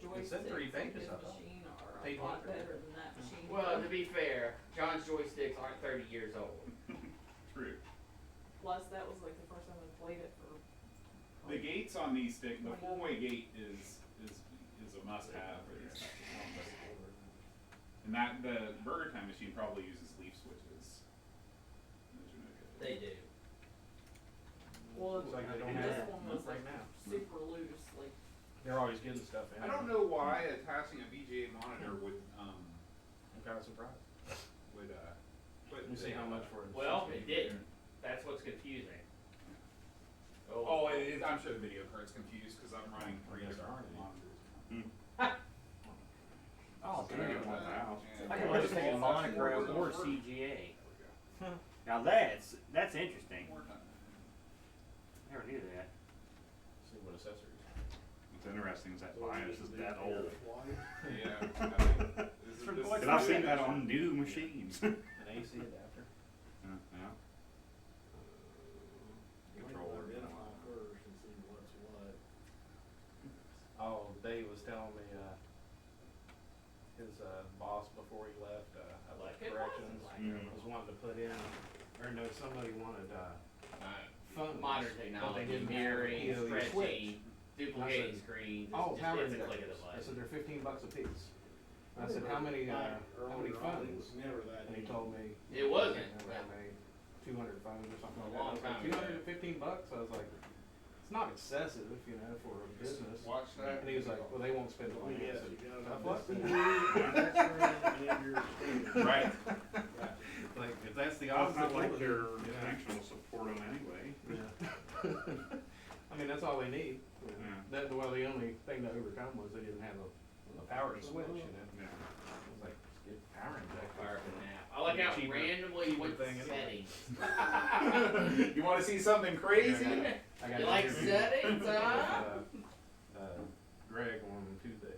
John's It said 3 joysticks on pages, his I thought. machine are Page a lot 1. better than that machine. Well, to be fair, John's joysticks aren't 30 years old. True. Plus, that was like the first time I played it for. The gates on these stick, the 4-way gate is a must-have for these types of things. And that the Burger Time machine probably uses leaf switches. Those are no good. They do. Well, Looks like they don't this have one it was right like now. super loose, like. They're always getting stuff in. I don't know why attaching a VGA monitor would I'm kind of surprised. put Let me see how much for it. Well, it didn't. That's what's confusing. Oh, I'm sure the video card's confused because I'm running 3 Yes, there different aren't any. monitors. Oh, There you dude. go. I can just take a monogram or CGA. Huh. Now that's interesting. Never knew that. See what accessories. What's interesting is that BIOS is that old. Yeah. I mean, this is- this And is- I've seen that on new machines. An AC adapter. Yeah. Controller. Oh, Dave was telling me, his, boss before he left, at Like like it corrections, Mm. was wanting to put in, or no, somebody wanted, phones. Modern but they technology, didn't have a mirroring, PoE switch. stretching, duplicating I said, screens. Oh, It's power just, it's a click of the injectors. I button. said, they're $15 a piece. I said, how many phones? And he told me. It wasn't. How many, 200 phones or something A like that. I long was like, time ago. $215? I was like, it's not excessive, you know, for a business. Watch that. And he was like, well, they won't spend the money. I said, tough luck. Right. Like, only thing to overcome was they didn't have a power switch, you know. Yeah. I was like, let's get power injector. Fire up a nap. I like how Cheaper- randomly you went to cheaper thing settings. You want to see something crazy? I got You an like interview settings, with, huh? Greg on Tuesday.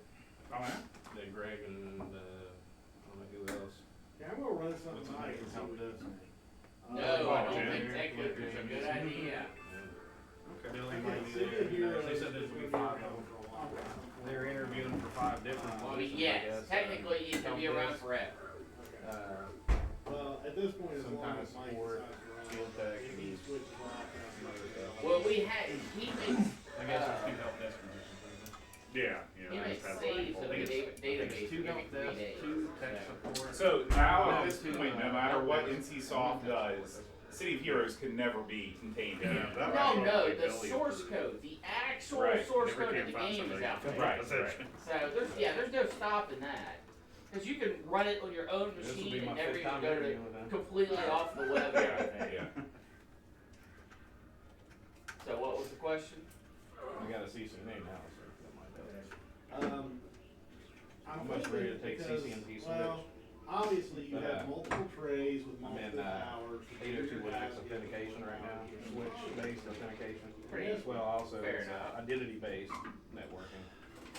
Oh, yeah? Yeah, Greg and I don't know who else. Yeah, I'm gonna run something What's tonight the and see help what you desk? think. No, I don't Jim. think tech clickers are a good idea. Billy I might can't be see there. it here. They said there's gonna be 5 of them. They're interviewing for 5 different Well, I positions, mean, I yes, guess. technically you can be around Help forever. desk, Well, at this point, as some long kind of as Mike support, decides to field run, tech, if he and switches off, that's some other stuff. Well, he makes, I guess there's 2 help desk positions. Yeah. he I makes just have saves people. of the database 2 every help 3 desk, days. 2 tech support. So now No, at this 2, point, no matter what NCSoft does, City of Heroes can never be contained in it. No, the source code, the actual Right. source code of the game is out there. Right. So there's no stopping that. Because you can run it on your own This will be machine my and never 5th even time go to interviewing with them. completely off the web. and everything. Yeah. So what was the question? I got a CCNA now, so that might help. I'm How much ready to thinking take because, CCNP switch? well, obviously you But, have multiple trays with I'm multiple in powers. 802 Linux authentication right now, switch-based authentication. Pretty Well, also fair it's enough. identity-based networking.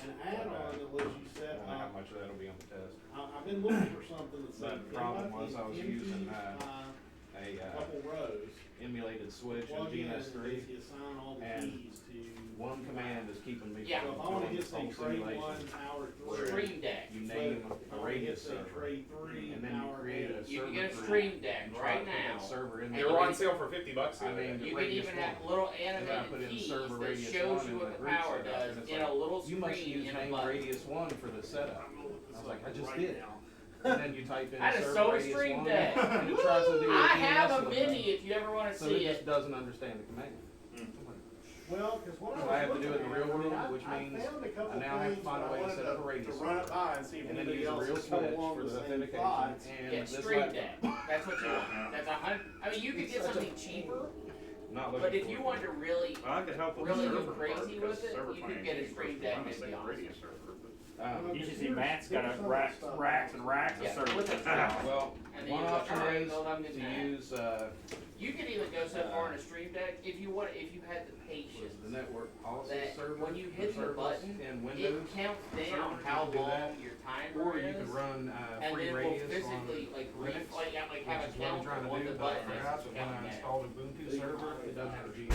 An add-on that lets you I set don't know how up, much of that'll be on the test. I've been looking for something that's But like, the problem was I was using, A couple rows. emulated switch in Plug in, and GNS3. you assign all the and keys to. One command is keeping me Yeah. So if I from wanna doing get this say whole tray simulation. one, power Where three. Stream Deck. You name But if a I wanna radius get, say, server, tray three, and then you power create a eight. You server can get a group Stream Deck and try right to put that now. server in And They there. were on sale for $50 the I other mean, day. You can Radius even have one. little And I animated put in keys server that radius shows one you in what the the group power setup, does and it's in like, a little You must screen use in a name button. radius 1 for the setup. I was like, I just did. And then you type in That is server so radius Stream 1, Deck. and it tries to do I DNS have a with mini it. if you ever want to So see it it. just doesn't understand the command. Well, cause what So I I have was to do it in the looking real at, world, which I means found a couple I now have to things find a that I way to wanted set up a radius to run it server. by and see if And then anybody use a else real has come switch along for with the the same authentication. thoughts. And Yeah, this Stream laptop. Deck. That's what you want. That's $100. I mean, you could get It's such a- something cheaper, Not looking but if you for want to really, I could help with really the go server crazy part, because with it, server you could plans get a ain't Stream supposed to Deck, run the to be same honest. radius server, but- You should see Matt's got a racks and racks of Yeah, servers. with it. Well, And then one you go, option alright, is well, I'm to getting that. use You could even go so far in a Stream Deck if you want, if you had the patience. the network policy That server. when you hit the service button, in It Windows, counts down server, how you can do long that. your timer or you is, can run and free then we'll radius physically on like Linux, like have which a is what I'm counter trying to on do. the But I button forgot that's that when I counting down. installed Ubuntu server, it doesn't have a G.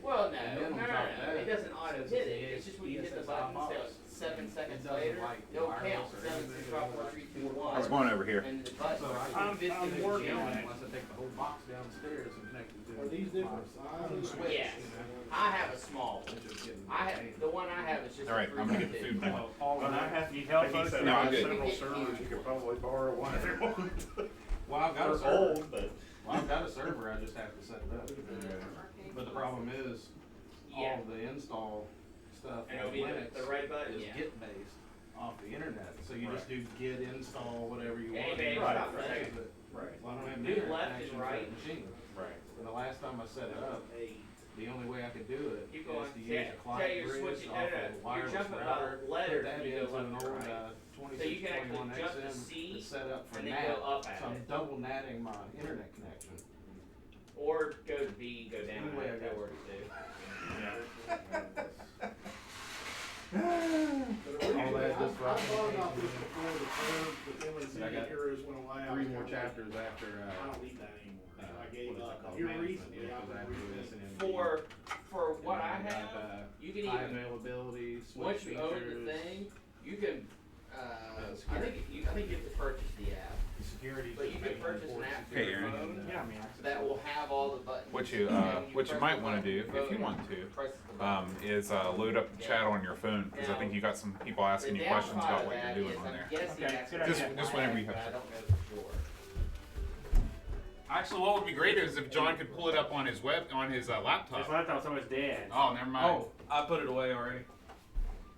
Well, no, And then on no, top of that, it doesn't auto since hit it's it. It's just when you hit the ESSI button, box, say 7 seconds doesn't later, like it'll wireless count or 7, anything 6, to 5, do 4, with 3, 2, it. 1. How's it going over here? And the button. So I'm physically working can't on it. unless I take the whole box downstairs and connect it to Are these different my sizes? switch, Yes. you know, I have a small one. which is getting I have pain. the one I have is just All right, a I'm gonna get the 3 food now. All of And I that. have, Need help, like he folks? said, No, I I'm have good. several servers, you could probably borrow one if you want. Well, I've got a They're server. old, but. Well, I've got a server, I just have to set it up. But the problem is, Yeah. all the install stuff And on it'll be Linux the right button. is Yeah. Git based off the internet. So you just do git install whatever you Hey, want. babe, and Right, stop for a it second. fixes it. Right. Well, I don't have an Do internet left and connection to right. the machine. Right. And the last time I set it up, the only way I could do it Keep is going. to use Yeah, a tell client you're bridge switching- off no, no, a you're wireless jumping router. about letters Put that when you go into an left old and right. So you can actually 2621 jump the XM C that's set up for and then NAT. go up at So I'm it. double natting my internet connection. Or go to B, go down. Anyway, I that got works too. All All that I just thought about right. this before the term, but then when I City got Heroes went away, I 3 was more kinda like, chapters after, I don't need that anymore. So I what gave is it up. called? Here Management, recently, yeah, I've 'cause I have been to do reading this in MD. For what I And then have, got, you can high even availability, switch once you own the features, thing, you can. I think you have to purchase the app, security. but you can purchase an app for Hey, your Aaron. phone Yeah, I mean, that will have all the buttons. What you And what you press might the want to button, do, if you vote, want to, press the button. is load up the chat on your phone, because I think you got some people asking you questions about what you're doing on there. Guessing Okay, that's good what idea. it Just whenever you but have I to. don't know for sure. Actually, what would be great is if John could pull it up on his laptop. His laptop's almost dead. Oh, never mind. Oh, I put it away already.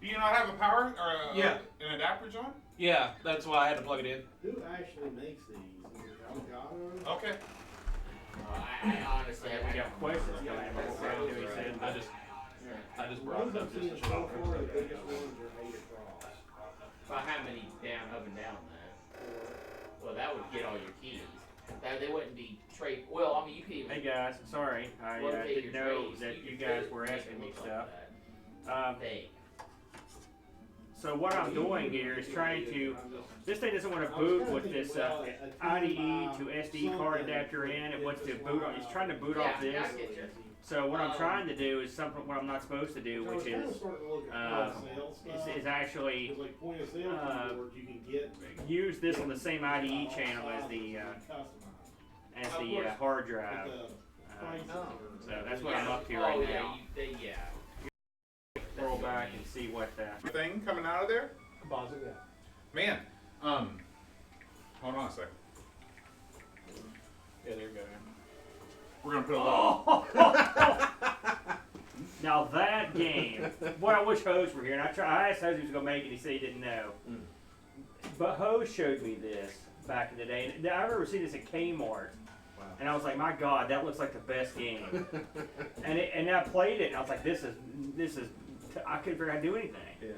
Do you not have a power or Yeah. an adapter, John? Yeah, that's why I had to plug it in. Who actually makes these? Is it Elgato? Okay. I honestly, We got questions coming in. That's Before I do, he right. said. I just I just The brought ones it I've up seen just to so show far, the everybody. biggest ones are 8 across. By how many down, up and down though? Well, that would get all your keys. They wouldn't be trade. Well, I mean, you could even. Hey guys, sorry, I locate didn't your know trays. that could you guys really were make asking it me look stuff. Like that. They. So what I'm doing here is trying to. This thing doesn't want to boot with this IDE to SD card adapter in. It wants to boot on. It's trying to boot off this. I get you. So what I'm trying to do is something what I'm not supposed to do, which is actually Like point of sale keyboards you can get use this on the same IDE channel as the hard drive. So that's what I'm up to right now. Scroll back and see what Thing coming out of there? Composite, yeah. Man, hold on a second. Yeah, there you go. We're gonna put a little. Now that game, boy, I wish Hose were here. And I asked Hose if he was gonna make it. He said he didn't know. But Hose showed me this back in the day. And I remember seeing this at Kmart, Wow. and I was like, my God, that looks like the best game. and I played it, and I was like, this is. I couldn't figure out how to do anything. Yeah.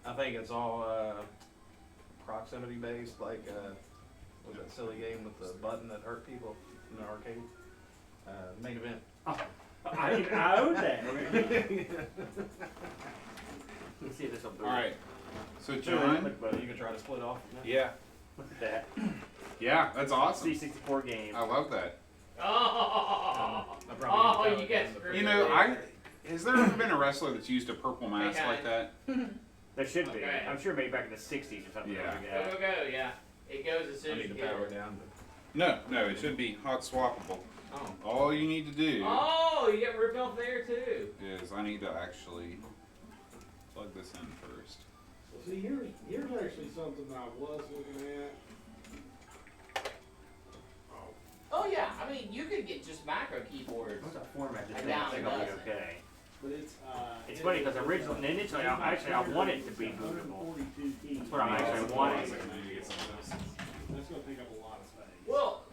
I think it's all proximity based, like was that silly game with the button that hurt people in the arcade? Main event. I own that. Let's see if this will boot. All right. So John. You can try to split off. Yeah. Look at that. Yeah, that's awesome. C64 game. I love that. You get screwed. You know, has there ever been a wrestler that's used a purple mask like that? There should be. Okay. I'm sure maybe back in the 60s or something. Yeah. Like that. Go, yeah. It goes as I soon as need you to get power it. down. No, it should be hot swappable. Oh. All you need to do Oh, you get ripped off there too. is I need to actually plug this in first. Well, see, here's actually something that I was looking at. Oh yeah, I mean you could get just macro keyboards. What's that format? This I thing? I doubt think it I'll be does. okay. But it's It's funny because initially I want it to be bootable. 142 keys. That's what I'm actually wanting. That's gonna take up a lot of space. Well,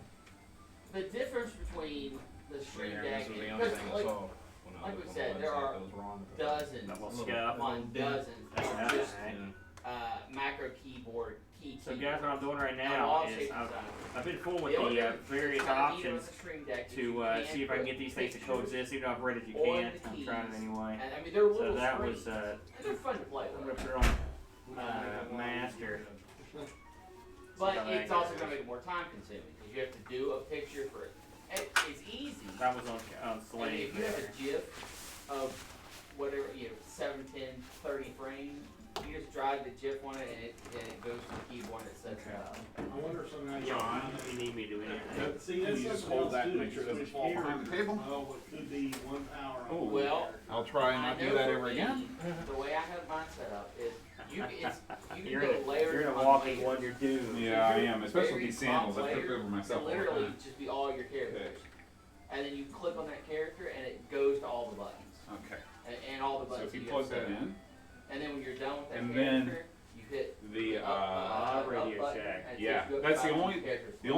the difference between the Stream Deck This was the and only because thing I like saw when I like was we on said, the there website are that was wrong with it. dozens Double Little- scuff. upon dozens of just Alright. macro keyboard key. So guys, what I'm doing right Now, now all is shapes I've been fooling with The only the difference various between either options with the Stream Deck is to you see if I can put get these things to pictures, coexist. Even though I've read it, you or can't. the I'm trying it keys. anyway. And I mean, they're little So that screens. was and they're fun to play I'm with. gonna put it on master. But how that it's goes. also going to make it more time consuming because you have to do a picture for it. It's easy. That was on And slave if you have there. a GIF of whatever, 7, 10, 30 frames, you just drive the GIF on it and it goes to the keyboard and it sets it up. I wonder if somehow you John, if you need me to do anything. But see, that's Can you just something hold else that and too. make sure it doesn't Switch fall gears. behind the table? Oh, it could be one power. on Oh, one well, character. I'll try and not I do know that for ever me, again. The way I have mine set up is you can You're go layers in a upon walking layers. one, you're doomed. Yeah, I am, especially Very with these sandals. I top trip layer over myself can all the literally time. just be all your characters. And then you click on that character and it goes to all the buttons. Okay. And all the So buttons. if you have plug set that up. in, And then when you're done with that And then character, you hit the up Radio button, Shack. and it Yeah, takes you up that's to the 5 only- characters. the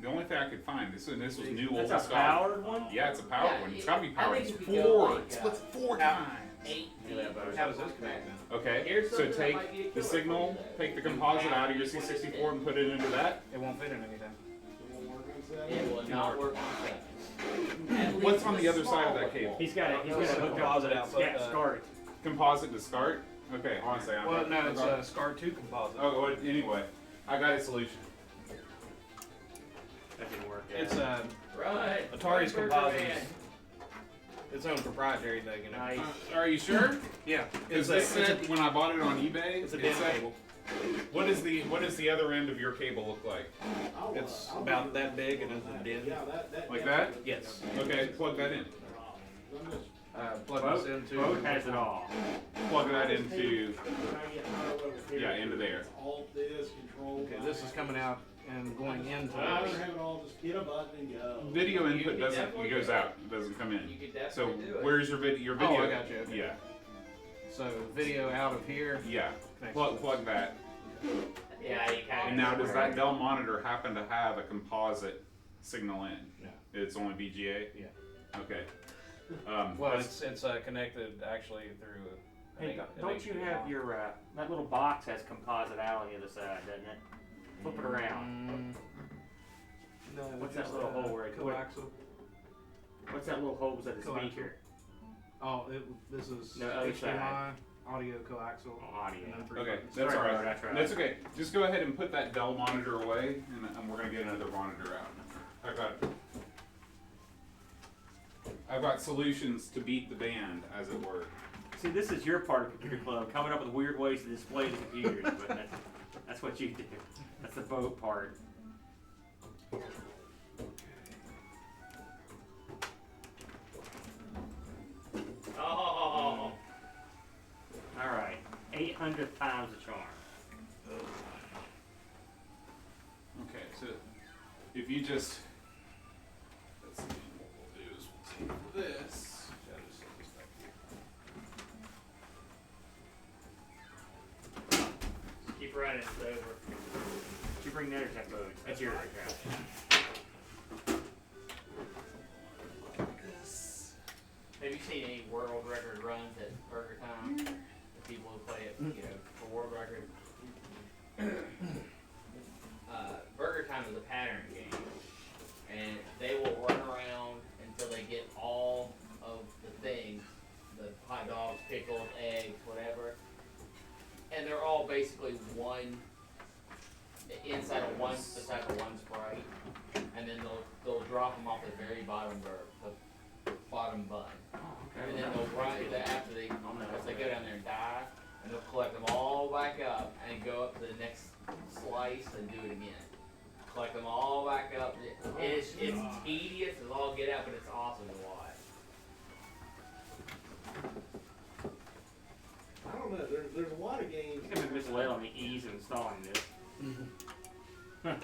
only thing I could find. This was new old That's a stuff. powered one? Yeah, it's a powered Yeah, one. It's got to be I powered. think It's you could go four. like, It splits 4 how- times. 8 Yeah, but How does this connect then? Okay, Here's so something that take might be a the killer signal, for you, though. take the composite out of your C64 and put it into that. It won't fit in anything. It won't work on seven? It will not work on 7. At What's least on the other side of that small cable? one. He's got it. He's got It's it a hooked up composite with output, a SCART. Composite to start. Okay, hold on a second. Well, no, it's a SCAR 2 composite. Oh, well, anyway, I got a solution. That didn't work. It's Right. Atari's Burger composites. Man. Its own proprietary thing, you know. Nice. Are you sure? Yeah, Because it's this a said when I bought it on eBay, it's a it DIN said- cable. What does the other end of your cable look like? It's about that big and it's a DIN. Yeah, that. Like that? Yes. Okay, plug that in. Plug this into. Boat has it all. Plug that into. Yeah, into there. Alt this, control. Okay, this is coming out and going into. I'd rather have it all, just hit a button and go. Video You input could doesn't. definitely It goes do it. out. It doesn't come You in. could So definitely do it. where's your video? Your Oh, video. I got you, okay. Yeah. So video out of here. Yeah. connects Plug to plug that. Yeah, you kind And now does that Dell monitor happen to have a composite signal in? No. It's only VGA. Yeah. Okay. Well, it's connected actually through. Hey, don't you have your that little box has composite out on the other side, doesn't it? Flip it around. No, What's that little hole where it? coaxial? What's that little hole beside the Coaxial. speaker? Oh, this is No, other HDMI, side. audio coaxial. Oh, audio. and then three Okay, buttons. that's all right. That's right. That's okay. Just go ahead and put that Dell monitor away, and we're gonna get another monitor out. I've got solutions to beat the band, as it were. See, this is your part of Computer Club, coming up with weird ways to display the computers, but that's what you do. That's the vote part. Oh! Alright, 800 times the charm. Okay, so if you just, let's see, what we'll do is we'll take this. I'll just set this back here. Keep running, it's over. Did you bring that or is that vote? That's yours, right? Have you seen any world record runs at Burger Time? The people who play it, for world record. Burger Time is a pattern game, and they will run around until they get all of the things, the hot dogs, pickles, eggs, whatever, and they're all basically one inside of one, the type of one Sprite, and then they'll drop them off the very bottom the bottom bun. And then they'll after they once they go down there and die, and they'll collect them all back up and go up to the next slice and do it again. Collect them all back up. It's tedious as all get out, but it's awesome to watch. I don't know, there's a lot of games. I'm gonna be misled on the ease of installing this. Because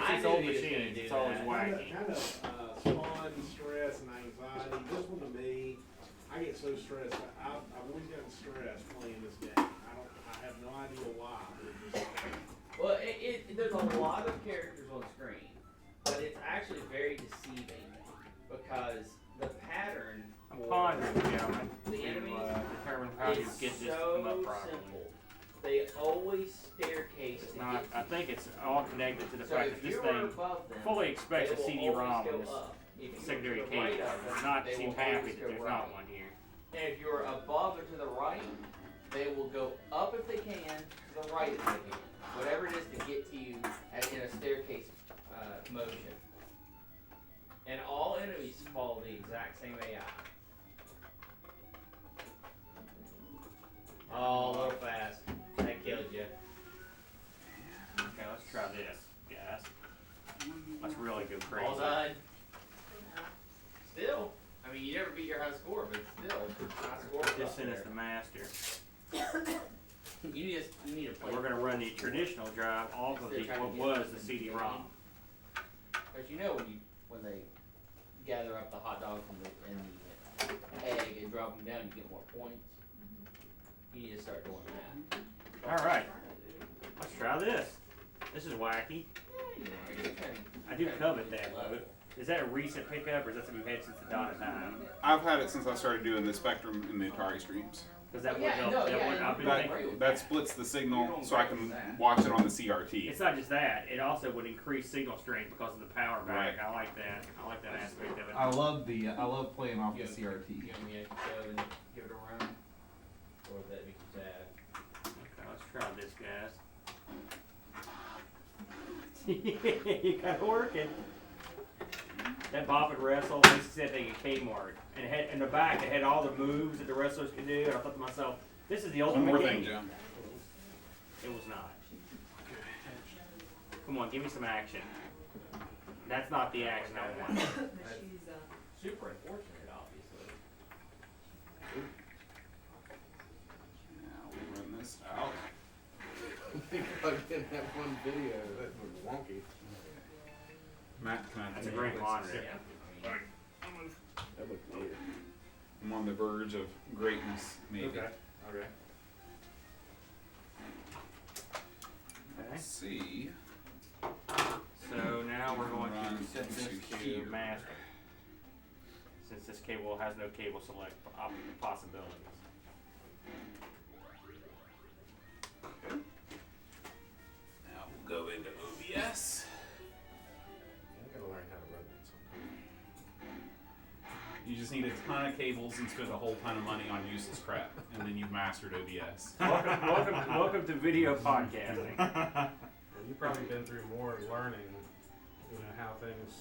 I these knew old he was gonna machines, do it's always that. wacky. Kind of fun, stress, and anxiety. This one to me, I get so stressed. I've always gotten stressed playing this game. I have no idea why. It's just, Well, there's a lot of characters on screen, but it's actually very deceiving because the pattern I'm for pondering, gentlemen, the to enemies determine how to is get this to so come up properly. simple. They always staircase It's to not, get I think it's all connected to the so fact if that this you're thing above them, fully expects a they will CD-ROM always on go this up. If you secondary go to the cable. right of them, Not they seem will happy always that go there's right. not one here. And if you're above or to the right, they will go up if they can, to the right if they can. Whatever it is to get to you in a staircase motion. And all enemies follow the exact same AI. Oh, a little fast. That killed you. Okay, let's try this, guys. Let's really go crazy. All done. Still, I mean, you never beat your high score, but still, high score is This up sent us there. the master. You need to play. We're gonna run the traditional drive off of what was the CD-ROM. Because you know when they gather up the hot dog and the egg and drop them down, you get more points. You need to start doing that. All right, let's try this. This is wacky. I do covet that boat. Is that a recent pickup, or is that something you've had since the dawn of time? I've had it since I started doing the Spectrum and the Atari streams. Because that Oh, would yeah, help. no, That yeah, would, I've been you're thinking. right. That splits the signal so I can watch it on the CRT. It's not just that; it also would increase signal strength because of the power back. Right. I like that. I like that aspect of it. I love playing off the CRT. You want me to go and give it a run? Or would that be too sad? Okay, let's try this, guys. You got it working. That Bop and Wrestle, they said they at Kmart, and it had in the back it had all the moves that the wrestlers could do. And I thought to myself, this is the One ultimate more game. thing, Joe. It was not. Come on, give me some action. That's not the action I want. Super unfortunate, obviously. Now we run this out. Plugged in that one video, that was wonky. Matt, can I? That's a great monitor. Yeah. That looked weird. I'm on the verge of greatness, maybe. Okay. Let's see. So now we're going to Run set this into to here. master. Since This cable has no cable select possibilities. Now we'll go into OBS. I gotta learn how to run that sometime. You just need a ton of cables and spend a whole ton of money on useless crap, and then you've mastered OBS. Welcome to video podcasting. Well, you've probably been through more learning, you know, how things.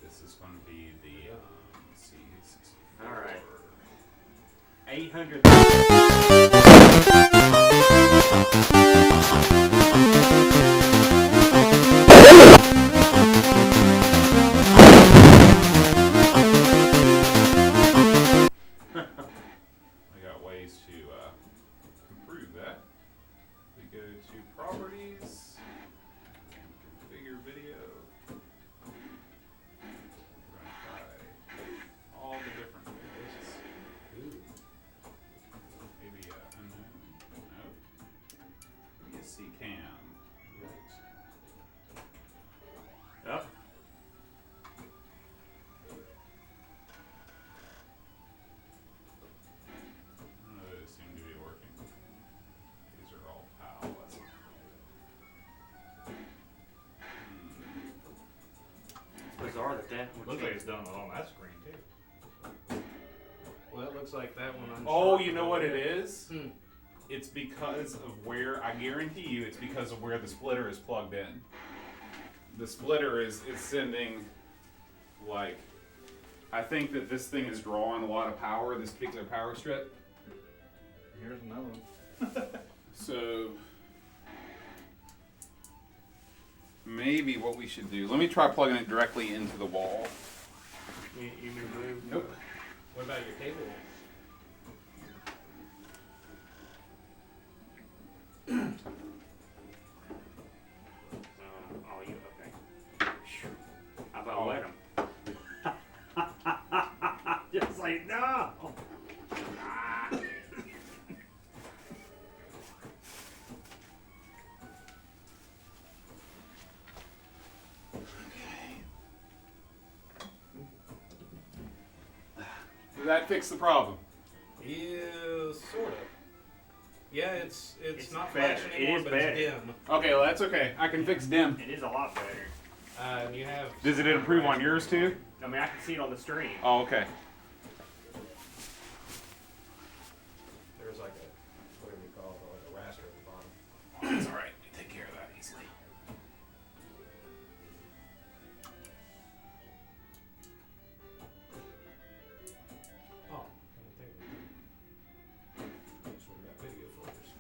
This is going to be the C64. All right. 800. I got ways to improve that. We go to properties and configure video. We're going to try all the different ways. Maybe unknown. No. Maybe a C cam. Up. None of those seem to be working. These are all PAL. That's Bizarre that would Looks like change. it's done on that screen too. Well, it looks like that one. Oh, you know what it is? Hmm. It's because of where, I guarantee you, it's because of where the splitter is plugged in. The splitter is sending, like, I think that this thing is drawing a lot of power, this particular power strip. Here's another one. So, maybe what we should do, let me try plugging it directly into the wall. You remove. Nope. What about your cable? Oh, you okay? How about Oh. let him? Just like no. Ah. Did that fix the problem? Yeah, sort of. Yeah, it's not better. flashing It anymore, is but better. it's dim. Okay, well that's okay. I can fix dim. It is a lot better. And you have. Does it improve on yours too? I mean, I can see it on the stream. Oh, okay. There's like a, whatever you call it, like a raster at the bottom. Oh, that's alright. We take care of that easily. Oh, I didn't think of that. That's where we got video filters.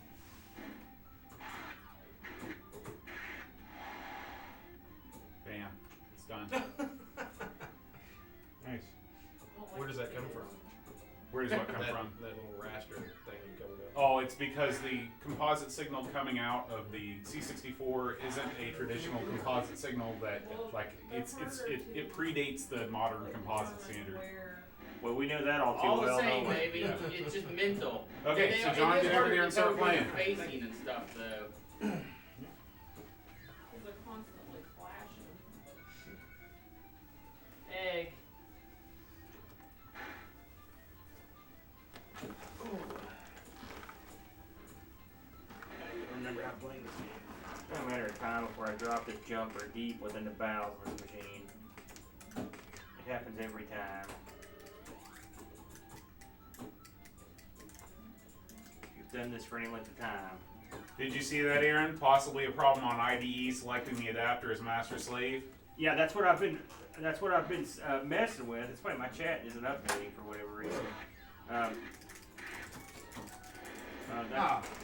Bam. It's done. Nice. Where does that come from? Where does what come from? That little raster thing you come to. Oh, it's because the composite signal coming out of the C64 isn't a traditional composite signal that, like, it predates the modern composite standard. Well, we know that all too All well. the same, don't we? baby. Yeah. It's just mental. Okay, And so they- John, it get is over hard there to and start tell playing. the spacing and stuff, though. Because they're constantly flashing. Egg. I remember how to play this game. It's only a matter of time before I drop this jumper deep within the bowels of this machine. It happens every time. You've done this for any length of time. Did you see that, Aaron? Possibly a problem on IDE selecting the adapter as master slave. Yeah, that's what I've been. That's what I've been messing with. It's funny, my chat isn't updating for whatever reason.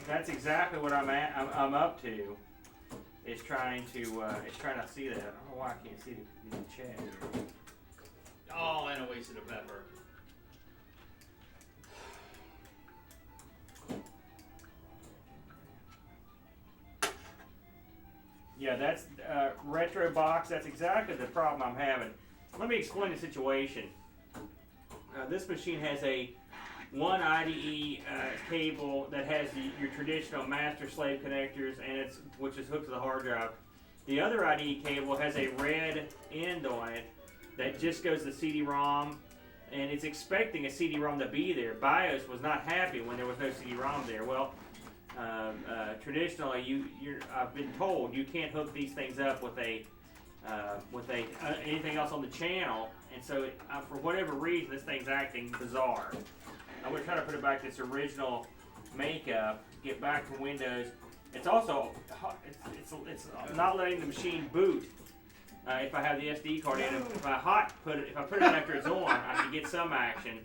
That's exactly what I'm at. I'm up to. Is trying to see that. I don't know why I can't see the chat. Oh, and I wasted a pepper. Yeah, that's retro box. That's exactly the problem I'm having. Let me explain the situation. This machine has a one IDE cable that has your traditional master-slave connectors, and which is hooked to the hard drive. The other IDE cable has a red end on it that just goes to CD-ROM, and it's expecting a CD-ROM to be there. BIOS was not happy when there was no CD-ROM there. Well, traditionally, I've been told you can't hook these things up with anything else on the channel, and so for whatever reason, this thing's acting bizarre. I'm gonna try to put it back to its original makeup, get back to Windows. It's also it's not letting the machine boot. If I have the SD card in, if I put it in after it's on, I can get some action.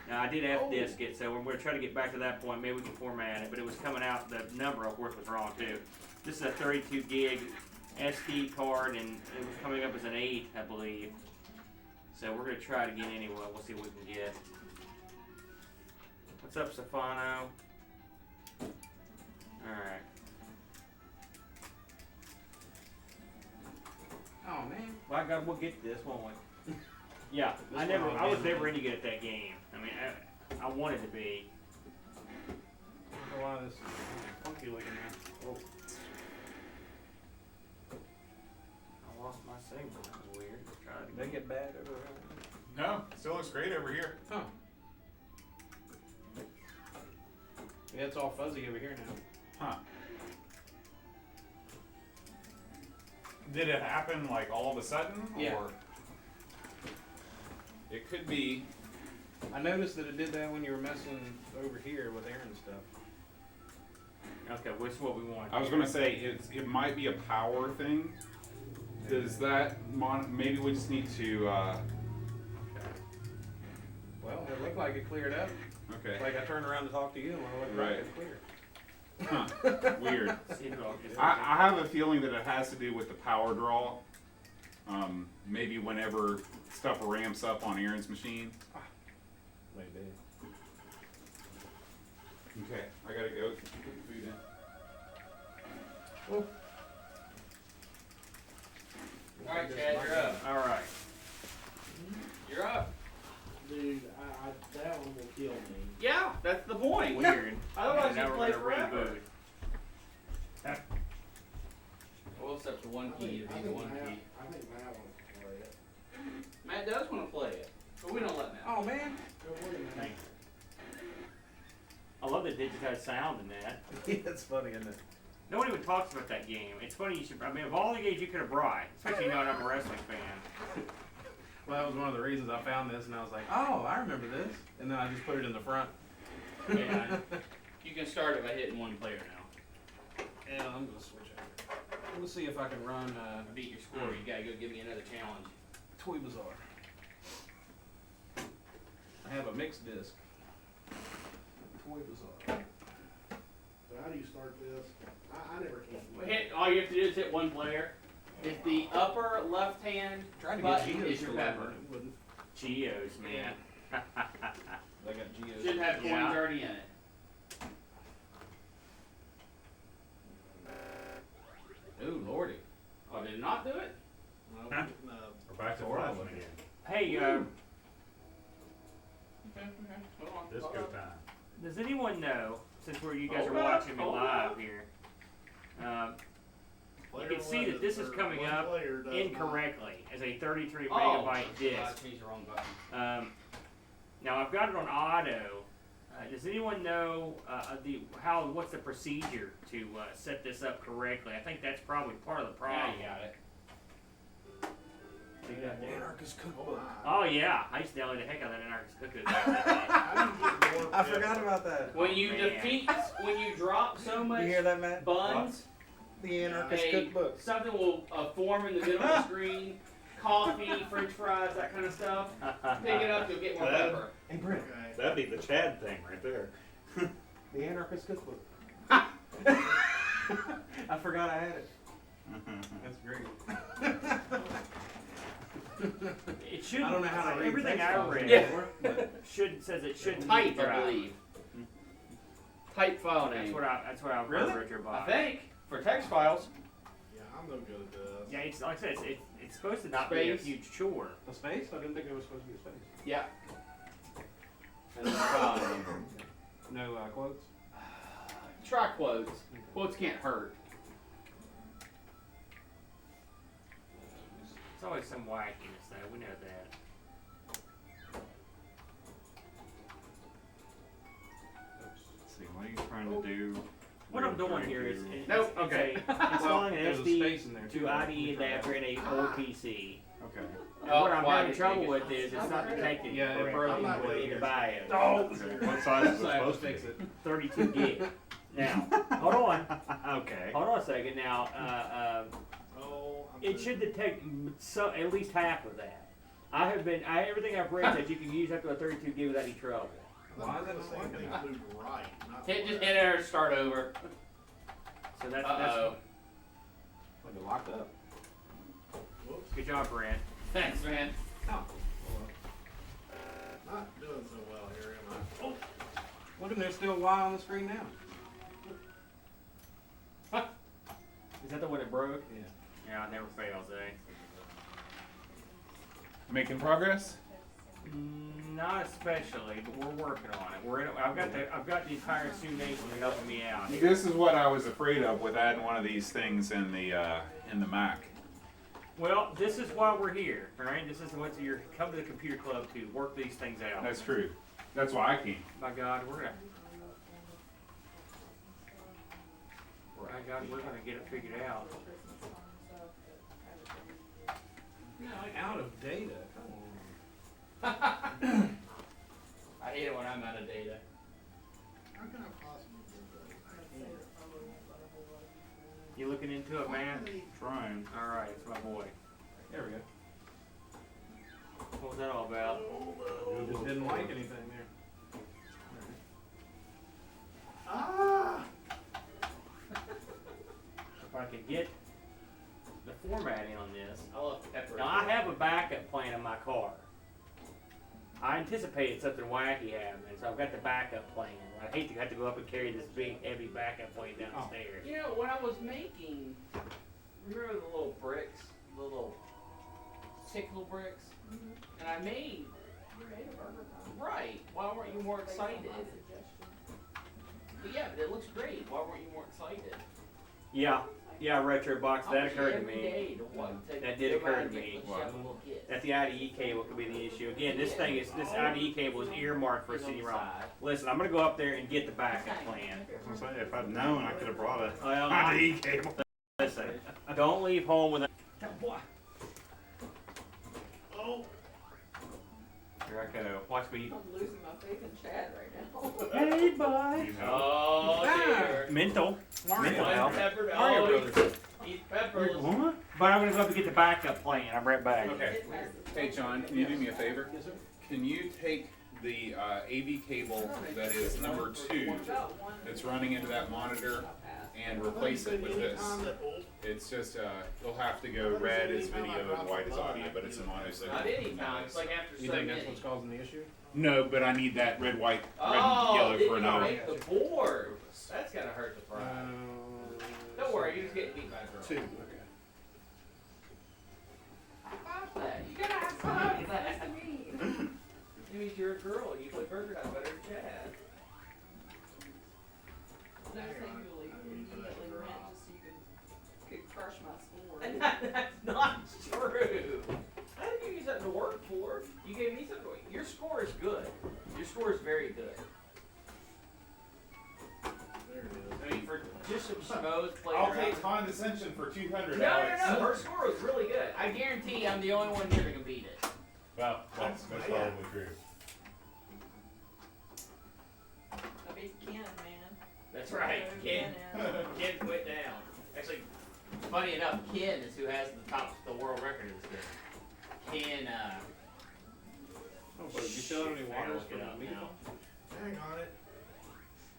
Now I did F-disk it, so we're going to try to get back to that point. Maybe we can format it, but it was coming out. The number, of course, was wrong too. This is a 32 gig SD card, and it was coming up as an 8, I believe. So we're going to try it again anyway. We'll see what we can get. What's up, Stefano? All right. Oh man. Well, we'll get this, won't we? Yeah, I was never any good at that game. I mean, I wanted to be. I don't know why this is funky looking now. Oh. I lost my signal. That was weird. Let's try it They again. get bad over there. No, still looks great over here. Huh. Yeah, it's all fuzzy over here now. Huh. Did it happen like all of a sudden? Yeah. Or it could be. I noticed that it did that when you were messing over here with Aaron's stuff. Okay, what's what we want? I was gonna say it might be a power thing. Does that maybe we just need to? Well, it looked like it cleared up. Okay. Like I turned around to talk to you and it looked Right. like it cleared. Huh. Weird. See if it'll- I have a feeling that it has to do with the power draw. Maybe whenever stuff ramps up on Aaron's machine. Maybe. Okay, I gotta go. Put the food in. Oh. Alright, Chad, you're up. All right. You're up. Dude, that one will kill me. Yeah, that's the point. Weird. Otherwise now you we're play gonna forever. reboot. Well, it's up to one key to be the one key. I think Matt wants to play it. Matt does want to play it, but we don't let Matt. Oh man. Go for it, Matt. Thank you. I love the digitized sound in that. Yeah, it's funny, isn't it? No one even talks about that game. It's funny you should. I mean, of all the games you could have brought, especially knowing I'm a wrestling fan. Well, that was one of the reasons I found this, and I was like, oh, I remember this. And then I just put it in the front. Yeah. You can start it by hitting one player now. Yeah, I'm gonna switch over. Let's see if I can run I beat your score. You gotta go give me another challenge. Toy Bazaar. I have a mixed disc. Toy Bazaar. So how do you start this? I never can. Hit. All you have to do is hit one player. If the upper left hand Trying to get button Geos is to your load, pepper. but it wouldn't. Geos, man. I got Geos. Should have coins Yeah. already in it. Ooh, lordy. Oh, did it not do it? Huh? No. We're back to Horrible. flashing again. Hey, Okay. Hold on. Disco time. does anyone know, since you guys are Hold up, watching me hold live up. here, Player can see that this is one- coming one up player does not. incorrectly as a 33 Oh, megabyte I disc. changed the wrong button. Now I've got it on auto. Does anyone know what's the procedure to set this up correctly? I think that's probably part of the Now problem. you got it. See that there? Anarchist cookbook. Oh yeah, I used to download the heck out of that anarchist cookbook. How do you get more I pepper? forgot about that. When you Man. defeat, when you drop so much You hear that, Matt? buns, The Anarchist a, cookbook. something will form in the middle of the screen. Coffee, French fries, that kind of stuff. Pick it up, you'll get more pepper. Hey, Brent. Okay. That'd be the Chad thing right there. The Anarchist cookbook. I forgot I had it. That's great. It shouldn't. I don't know how to read everything text I files read anymore, but says it shouldn't Type, be I dropped. believe. Type file That's name. what I've Really? heard Richard I about. think for text files. Yeah, I'm no good at this. Yeah, it's like I said, it's supposed to not be a Space. huge chore. a space? I didn't think it was supposed to be a space. Yeah. And then file name. No quotes? Try quotes. Quotes can't hurt. It's always some wackiness though. We know that. see, what are you trying to do? What I'm doing here is Nope, okay. Well, Installing an there's a SD space in there to too. IDE adapter in a old PC. Okay. And Oh, what I'm why having did trouble you with is it's not detecting Yeah, it broke. I'm not correctly in the BIOS. Okay. What size is it So I have to supposed to fix be? it. 32 gig. Now, hold on. Okay. Hold on a second. Now, Oh, I'm it should detect at least half of that. Everything I've read that you can use up to a 32 gig without any trouble. Why is that not Same working? thing moved right, not Just left. hit enter, start over. So that's Uh-oh. Like it locked up. Whoops, good job, Brent. Thanks, man. Oh. not doing so well here, am I? Look, and there's still Y on the screen now. Is that the one that broke? Yeah. Yeah, it never fails, eh? Making progress? Not especially, but we're working on it. I've got the entire Sioux Nation helping me out. This is what I was afraid of with adding one of these things in the Mac. Well, this is why we're here, all right? This is what you're come to the computer club to work these things out. That's true. That's why I came. My God, we're gonna get it figured out. Like out of data. Come on. I hate it when I'm out of data. How can I possibly do that? You looking into it, man? Trying. All right, it's my boy. There we go. What was that all about? You just didn't like anything there. Ah! If I could get the formatting on this. I love pepper. Now I have a backup plan in my car. I anticipated something wacky happening, so I've got the backup plan. I hate to have to go up and carry this big, heavy backup plane downstairs. You know, when I was making, remember the little bricks, the little sickle bricks? And I made, right, why weren't you more excited? But yeah, but it looks great, why weren't you more excited? Yeah, Retro Box, that occurred to me. That did occur to me. That the IDE cable could be the issue. Again, this IDE cable is earmarked for a CD-ROM. Listen, I'm gonna go up there and get the backup plan. I was gonna say, if I'd known, I could have brought a Well, IDE cable. listen, don't leave home with a. Oh! Here I go. Watch me. I'm losing my faith in Chad right now. Hey, bud. You know. Oh dear. Mental. Mental One health. peppered, Mario oh, Brothers. he's pepperless. What? But I'm gonna go up and get the backup plan. I'm right back. Okay. Hey John, can you do me a favor? Can you take the AV cable that is number 2 that's running into that monitor and replace it with this? It's just, it'll have to go red as video and white as audio, but it's a mono signal. Not anytime, it's like after You so think many. that's what's causing the issue? No, but I need that red, white, red, Oh, yellow didn't for you another. make the board? That's gonna hurt the pride. Don't worry, you're just getting beat by a girl. 2. Okay. High five that. You gotta high five that. It means you're a girl. You play Burger Hut better than Chad. No, thank you, Lee. You immediately went just so you could crush my score. And that's not true. I didn't give you something to work for. You gave me something to work. Your score is good. Your score is very good. There it is. I mean, for just some schmoes playing I'll around. take condescension for 200, No, Alex. no, no. Her score was really good. I guarantee I'm the only one here that can beat it. Well, that's probably true. I beat Ken, man. That's right. Ken, Ken quit down. Actually, funny enough, Ken is who has the world record of this game. Ken, Oh, but you still have any I gotta waters look for it the up Amiga? now. Hang on it.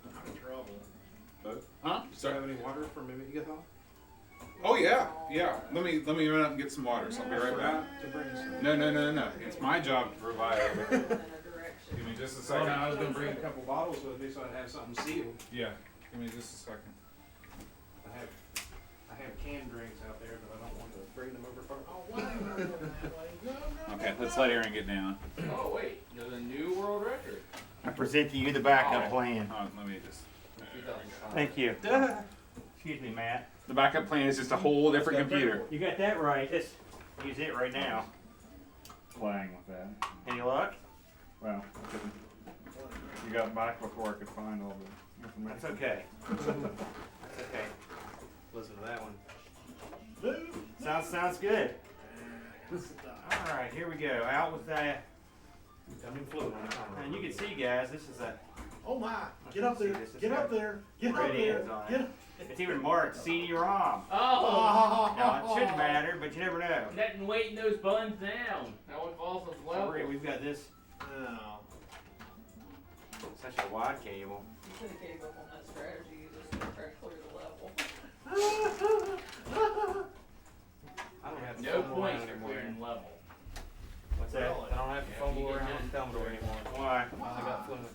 I'm in trouble. Huh? You still have any waters from Amiga? Oh yeah, yeah. Let me run up and get some water. So I'll be right back. To bring some. No. It's my job to provide. In a direction. Give me just a Well, second. now I was gonna bring a couple bottles with me so I'd have something sealed. Yeah. Give me just a second. I have canned drinks out there, but I don't want to bring them over far. Oh, why am I going that way? No. Okay, let's let Aaron get down. Oh wait, there's a new world record. I present to you the backup plan. Let me just. 2005. Thank you. Excuse me, Matt. The backup plan is just a whole different computer. You got that right. Just use it right now. Playing with that. Any luck? Well, you got back before I could find all the That's okay. That's okay. Listen to that one. Sounds good. All right, here we go. Out with that. Coming fluid on the camera. And you can see, guys, this is a Oh my, get up there, get up there, get up red there, ends on get it. up. It's even marked CD-ROM. Oh! Now, it shouldn't matter, but you never know. Nothing weighting those buns down. That one falls off the So level. we've got this, Oh. such a wide cable. You should have gave up on that strategy, you just try to clear the level. I don't have to No fumble points around for anymore. clearing level. What's that? I don't have to fumble you around get with Commodore anymore. Why? I got fluent.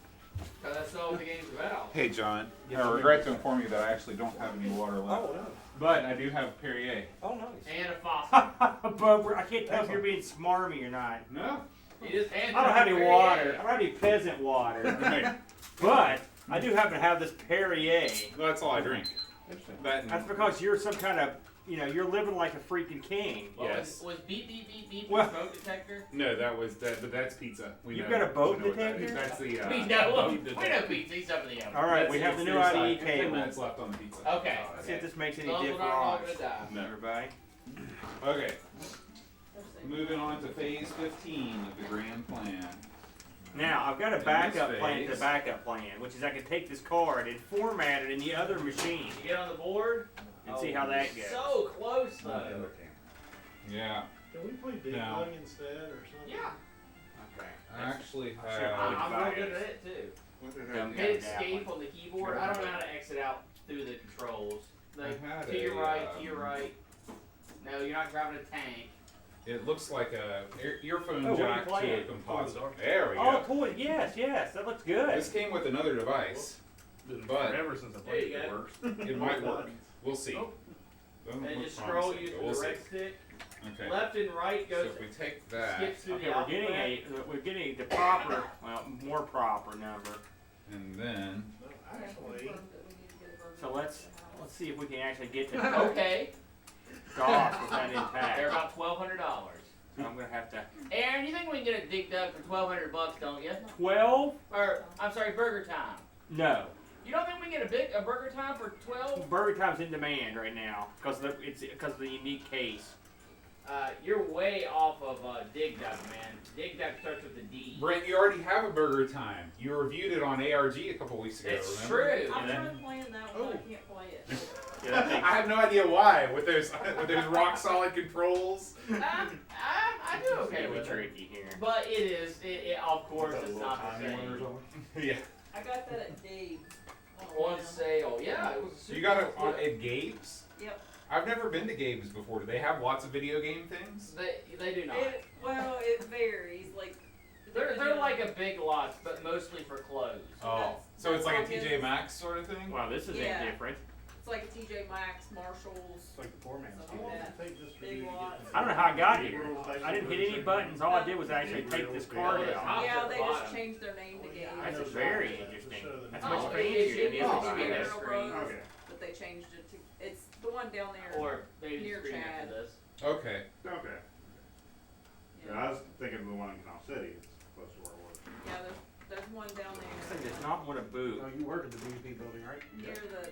Cause that's all the game's about. Hey, John. Yes, I sir. regret to inform you that I actually don't have any water left. Oh, no. But I do have Perrier. Oh, nice. And a faucet. But I can't tell if you're being smarmy or not. No. You just hand I don't have any Perrier. water. I don't have any peasant water. Right. But I do happen to have this Perrier. That's all I drink. That and- That's because you're some kind of, you're living like a freaking king. Well, Yes. Was beep beep beep beep Well- the smoke detector? No, that was that. But that's pizza. We You've know- got a boat we know what that is. detector? That's the. We know boat him. We know detector. pizza. He's up in the oven. All right, That's we it. have the new There's IDE like 10 cable. minutes left on the pizza. Okay. Let's see if this makes any Those difference. are all gonna die. No. Everybody. Okay. Moving on to phase 15 of the grand plan. Now, I've got a In backup this plan to the phase- backup plan, which is I can take this card and format it in the other machine You get on the board and see how that goes. So close though. Yeah. Can we play Big No. Bug instead or something? Yeah. Okay. I actually Sure. have. I'm real good at it too. Dumb Hit that escape one. on the keyboard. I don't know how to exit out through the controls. Like I had to your a, right, to your right. No, you're not driving a tank. It looks like a earphone Oh, what are you jack to playing? a composite. Toys R Us. There we Oh, go. cool. Yes, that looks good. This came with another device. Been But- forever since I There played you it. go. Works. It might work. We'll see. Oh. Doesn't And look just scroll promising, using but we'll the see. red stick. Okay. Left and right So goes. if we take that Skips through Okay, the we're getting the proper, more proper number. and then No, actually, So let's see if we can actually get to Okay. DOS with that They're intact. about $1,200. So I'm gonna have to Aaron, you think we can get a dig dug for $1,200, don't you? 12? Or I'm sorry, Burger Time. No. You don't think we can get a Burger Time for 12? Burger Time's in demand right now because of the unique case. You're way off of Dig Dug, man. Dig Dug starts with a D. Brent, you already have a Burger Time. You reviewed it on ARG a couple weeks ago. It's remember? true. I'm Yeah. trying playing that one, but I can't play it. Yeah, that thing- I have no idea why with those rock solid controls. I do it's okay gonna be with it. tricky here. But it is, of course, it's not the same. Yeah. I got that at Dave's. On sale. Yeah, it was a super You got it deal. on at Gabe's? Yep. I've never been to Gabe's before. Do they have lots of video game things? They do not. It varies. Like They're like a Big Lots, but mostly for clothes. Oh, so it's like a that's TJ Maxx sort of thing? Wow, this is Yeah. different. It's like a TJ Maxx, Marshalls, It's like the poor man's stuff how game. long like does that. it take this for Big you to lots. get I don't know how I got here. I didn't hit any buttons. All I did was actually take this card Yeah. out. Yeah, at they the just bottom. changed their name to Game. That's It's very to interesting. show the That's name. much Oh, fancier it than the used other to be one. that Narrow screen. Bros, Okay. but they changed it to. It's the one down there. Or maybe Near the screen Chad. after this. Okay. Okay. Yeah, I was thinking of the one in Canal City. It's close to where I work. yeah there's one down This thing there does not want to boot. Oh, you work at the DP building, right? near the